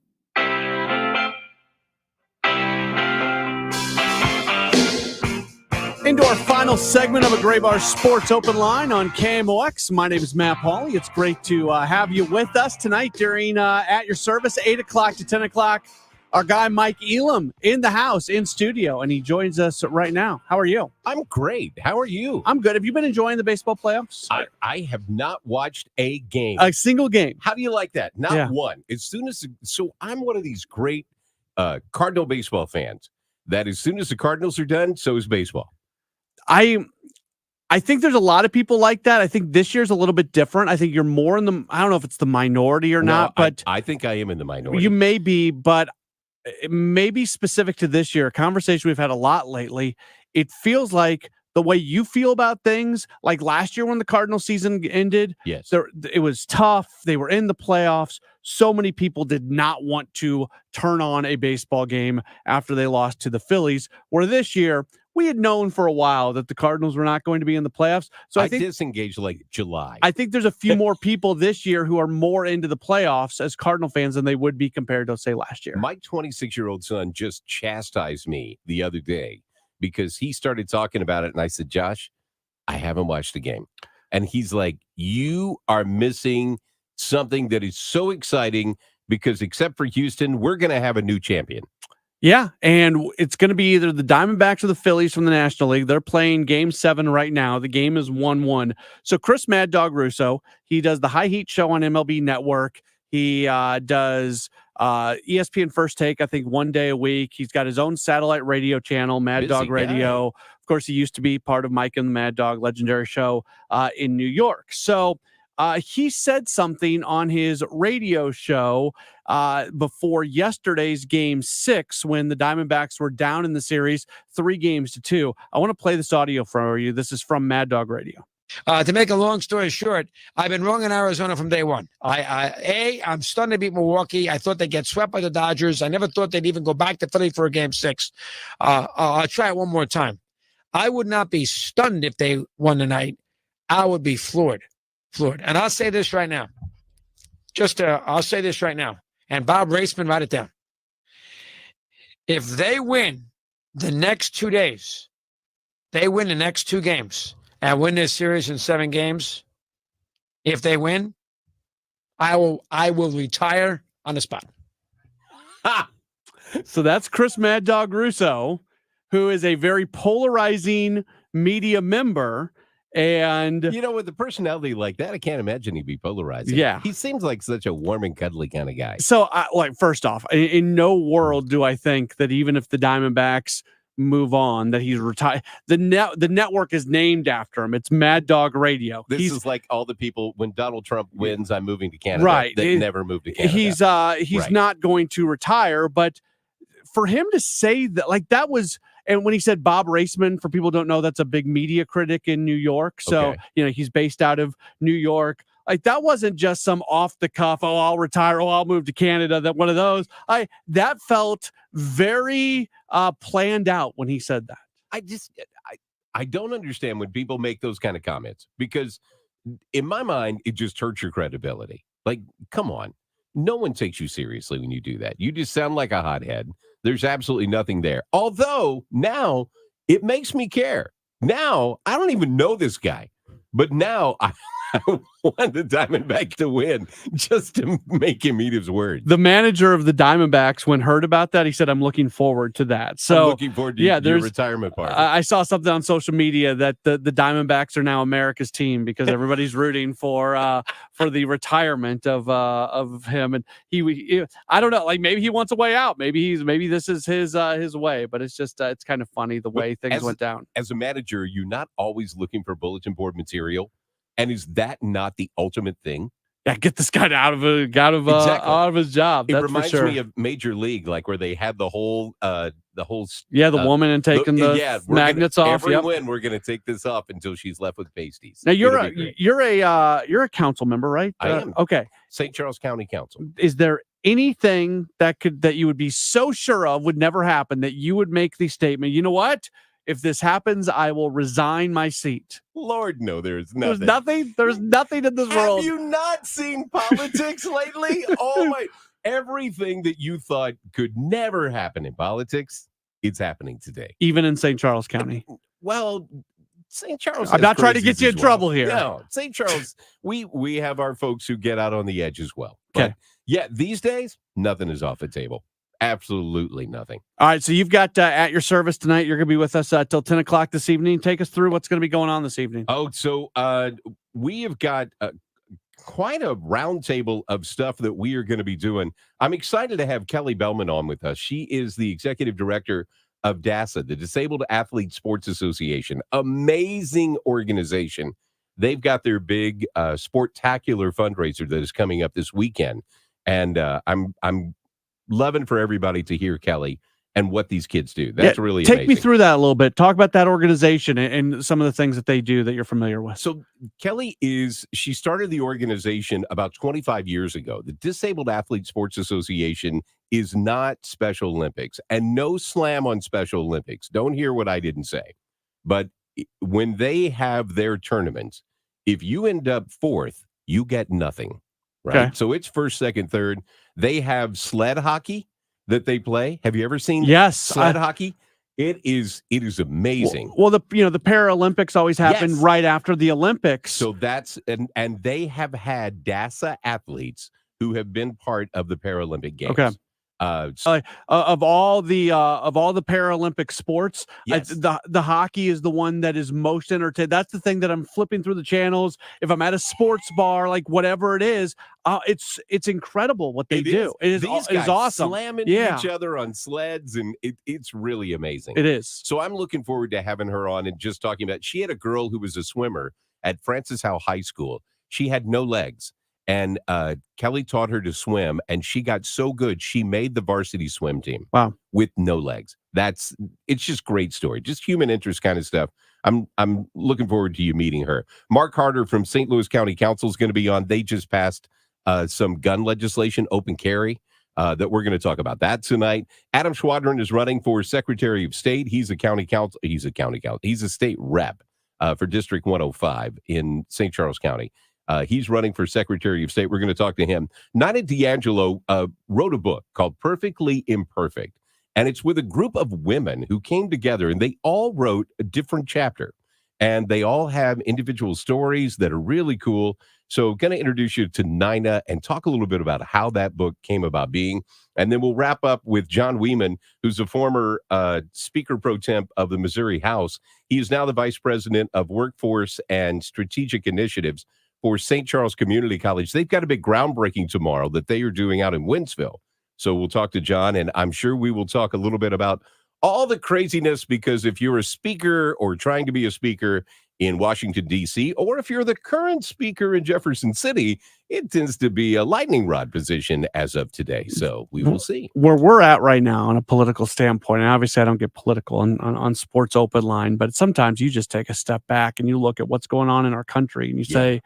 Speaker 5: Into our final segment of a Graybar Sports Open Line on KMOX. My name is Matt Pauley. It's great to have you with us tonight during At Your Service, 8 o'clock to 10 o'clock. Our guy Mike Elam in the house, in studio, and he joins us right now. How are you?
Speaker 7: I'm great. How are you?
Speaker 5: I'm good. Have you been enjoying the baseball playoffs?
Speaker 7: I have not watched a game.
Speaker 5: A single game.
Speaker 7: How do you like that? Not one. So I'm one of these great Cardinal baseball fans that as soon as the Cardinals are done, so is baseball.
Speaker 5: I think there's a lot of people like that. I think this year's a little bit different. I think you're more in the, I don't know if it's the minority or not, but
Speaker 7: I think I am in the minority.
Speaker 5: You may be, but it may be specific to this year, a conversation we've had a lot lately. It feels like the way you feel about things, like last year when the Cardinal season ended,
Speaker 7: yes,
Speaker 5: it was tough. They were in the playoffs. So many people did not want to turn on a baseball game after they lost to the Phillies, where this year we had known for a while that the Cardinals were not going to be in the playoffs. So I think
Speaker 7: disengaged like July.
Speaker 5: I think there's a few more people this year who are more into the playoffs as Cardinal fans than they would be compared to, say, last year.
Speaker 7: My 26-year-old son just chastised me the other day because he started talking about it. And I said, Josh, I haven't watched the game. And he's like, you are missing something that is so exciting because except for Houston, we're going to have a new champion.
Speaker 5: Yeah, and it's going to be either the Diamondbacks or the Phillies from the National League. They're playing Game 7 right now. The game is 1-1. So Chris Mad Dog Russo, he does the High Heat show on MLB Network. He does ESPN First Take, I think, one day a week. He's got his own satellite radio channel, Mad Dog Radio. Of course, he used to be part of Mike and the Mad Dog legendary show in New York. So he said something on his radio show before yesterday's Game 6 when the Diamondbacks were down in the series 3-2. I want to play this audio for you. This is from Mad Dog Radio.
Speaker 12: To make a long story short, I've been wrong in Arizona from day one. I'm stunned to beat Milwaukee. I thought they'd get swept by the Dodgers. I never thought they'd even go back to Philly for a Game 6. I'll try it one more time. I would not be stunned if they won tonight. I would be floored. And I'll say this right now. I'll say this right now. And Bob Raceman, write it down. If they win the next 2 days, they win the next 2 games and win this series in 7 games, if they win, I will retire on the spot.
Speaker 5: So that's Chris Mad Dog Russo, who is a very polarizing media member. And
Speaker 7: you know, with a personality like that, I can't imagine he'd be polarizing.
Speaker 5: Yeah,
Speaker 7: he seems like such a warm and cuddly kind of guy.
Speaker 5: So, first off, in no world do I think that even if the Diamondbacks move on, that he's retired. The network is named after him. It's Mad Dog Radio.
Speaker 7: This is like all the people when Donald Trump wins, I'm moving to Canada.
Speaker 5: Right,
Speaker 7: They never moved to Canada.
Speaker 5: He's
Speaker 7: Right.
Speaker 5: not going to retire, but for him to say that, like that was. And when he said Bob Raceman, for people who don't know, that's a big media critic in New York. So, he's based out of New York. Like that wasn't just some off the cuff, oh, I'll retire, oh, I'll move to Canada. That one of those. That felt very planned out when he said that.
Speaker 7: I don't understand when people make those kind of comments because in my mind, it just hurts your credibility. Like, come on. No one takes you seriously when you do that. You just sound like a hothead. There's absolutely nothing there. Although now it makes me care. Now I don't even know this guy, but now I want the Diamondbacks to win just to make him eat his words.
Speaker 5: The manager of the Diamondbacks, when heard about that, he said, "I'm looking forward to that." So
Speaker 7: I'm looking forward to your retirement party.
Speaker 5: I saw something on social media that the Diamondbacks are now America's team because everybody's rooting for the retirement of him. And he I don't know, like maybe he wants a way out. Maybe this is his way. But it's just it's kind of funny the way things went down.
Speaker 7: As a manager, you're not always looking for bulletin board material. And is that not the ultimate thing?
Speaker 5: Yeah, get this guy out of his job.
Speaker 7: It
Speaker 5: That's
Speaker 7: reminds
Speaker 5: for sure.
Speaker 7: me of Major League, like where they had the whole
Speaker 5: the woman and taking the magnets off.
Speaker 7: Every win, we're going to take this off until she's left with pasties.
Speaker 5: Now you're a council member, right?
Speaker 7: I am.
Speaker 5: Okay.
Speaker 7: St. Charles County Council.
Speaker 5: Is there anything that you would be so sure of would never happen that you would make the statement, you know what? If this happens, I will resign my seat.
Speaker 7: Lord, no, there's nothing.
Speaker 5: There's nothing. There's nothing in this world.
Speaker 7: Have you not seen politics lately? Oh my! Everything that you thought could never happen in politics, it's happening today.
Speaker 5: Even in St. Charles County.
Speaker 7: Well, St. Charles.
Speaker 5: I'm not trying to get you in trouble here.
Speaker 7: No, St. Charles. we have our folks who get out on the edge as well.
Speaker 5: Okay.
Speaker 7: But yeah, these days, nothing is off the table. Absolutely nothing.
Speaker 5: All right, so you've got at your service tonight. You're going to be with us till 10 o'clock this evening. Take us through what's going to be going on this evening.
Speaker 7: Oh, so we have got quite a roundtable of stuff that we are going to be doing. I'm excited to have Kelly Bellman on with us. She is the executive director of DASA, the Disabled Athlete Sports Association. Amazing organization. They've got their big sportacular fundraiser that is coming up this weekend, and I'm loving for everybody to hear Kelly and what these kids do. That's really
Speaker 5: take
Speaker 7: amazing.
Speaker 5: me through that a little bit. Talk about that organization and some of the things that they do that you're familiar with.
Speaker 7: So Kelly she started the organization about 25 years ago. The Disabled Athlete Sports Association is not Special Olympics, and no slam on Special Olympics. Don't hear what I didn't say. But when they have their tournaments, if you end up fourth, you get nothing. Right.
Speaker 5: Okay.
Speaker 7: So it's first, second, third. They have sled hockey that they play. Have you ever seen sled hockey? It is amazing.
Speaker 5: Well, the Paralympics always happen right after the Olympics.
Speaker 7: So that's and they have had DASA athletes who have been part of the Paralympic Games.
Speaker 5: Okay. Of all the Paralympic sports, the hockey is the one that is most entertaining. That's the thing that I'm flipping through the channels. If I'm at a sports bar, like whatever it is, it's incredible what they do. It is awesome.
Speaker 7: Slamming each other on sleds, and it's really amazing.
Speaker 5: It is.
Speaker 7: So I'm looking forward to having her on and just talking about. She had a girl who was a swimmer at Francis Howe High School. She had no legs. And Kelly taught her to swim, and she got so good she made the varsity swim team.
Speaker 5: Wow!
Speaker 7: With no legs. It's just great story, just human interest kind of stuff. I'm looking forward to you meeting her. Mark Harder from St. Louis County Council is going to be on. They just passed some gun legislation, open carry, that we're going to talk about that tonight. Adam Schwadron is running for Secretary of State. He's a county council. He's a state rep for District 105 in St. Charles County. He's running for Secretary of State. We're going to talk to him. Nina D'Angelo wrote a book called Perfectly Imperfect, and it's with a group of women who came together, and they all wrote a different chapter, and they all have individual stories that are really cool. So going to introduce you to Nina and talk a little bit about how that book came about being, and then we'll wrap up with John Wieman, who's a former Speaker Pro Temp of the Missouri House. He is now the Vice President of Workforce and Strategic Initiatives for St. Charles Community College. They've got a big groundbreaking tomorrow that they are doing out in Winsville. So we'll talk to John, and I'm sure we will talk a little bit about all the craziness, because if you're a speaker or trying to be a speaker in Washington, D.C., or if you're the current speaker in Jefferson City, it tends to be a lightning rod position as of today. So we will see.
Speaker 5: Where we're at right now on a political standpoint, and obviously I don't get political on Sports Open Line, but sometimes you just take a step back and you look at what's going on in our country and you say,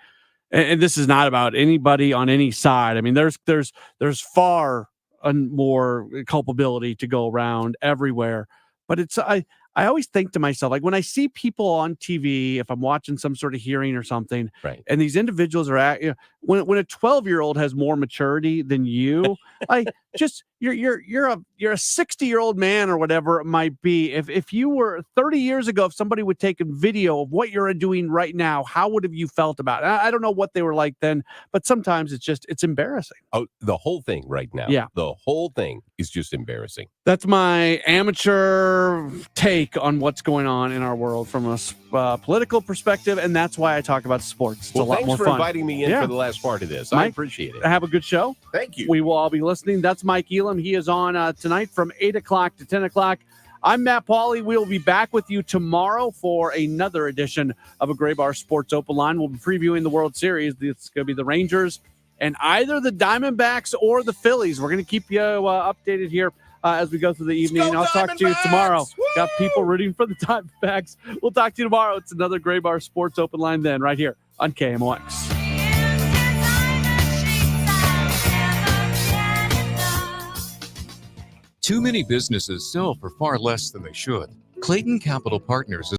Speaker 5: and this is not about anybody on any side. I mean, there's far more culpability to go around everywhere, but I I always think to myself, like when I see people on TV, if I'm watching some sort of hearing or something,
Speaker 7: right,
Speaker 5: and these individuals are at, when a 12-year-old has more maturity than you, like just you're a 60-year-old man or whatever it might be. If you were 30 years ago, if somebody would take a video of what you're doing right now, how would have you felt about it? I don't know what they were like then, but sometimes it's embarrassing.
Speaker 7: Oh, the whole thing right now.
Speaker 5: Yeah.
Speaker 7: The whole thing is just embarrassing.
Speaker 5: That's my amateur take on what's going on in our world from a political perspective, and that's why I talk about sports. It's a lot
Speaker 7: thanks
Speaker 5: more
Speaker 7: for
Speaker 5: fun.
Speaker 7: inviting me in for the last part of this. I
Speaker 5: Mike,
Speaker 7: appreciate it.
Speaker 5: Have a good show.
Speaker 7: Thank you.
Speaker 5: We will all be listening. That's Mike Elam. He is on tonight from 8 o'clock to 10 o'clock. I'm Matt Pauley. We'll be back with you tomorrow for another edition of a Gray Bar Sports Open Line. We'll be previewing the World Series. It's going to be the Rangers and either the Diamondbacks or the Phillies. We're going to keep you updated here as we go through the evening. I'll talk to you tomorrow. Woo! Got people rooting for the Diamondbacks. We'll talk to you tomorrow. It's another Gray Bar Sports Open Line then right here on KMOX.
Speaker 1: Too many businesses sell for far less than they should. Clayton Capital Partners is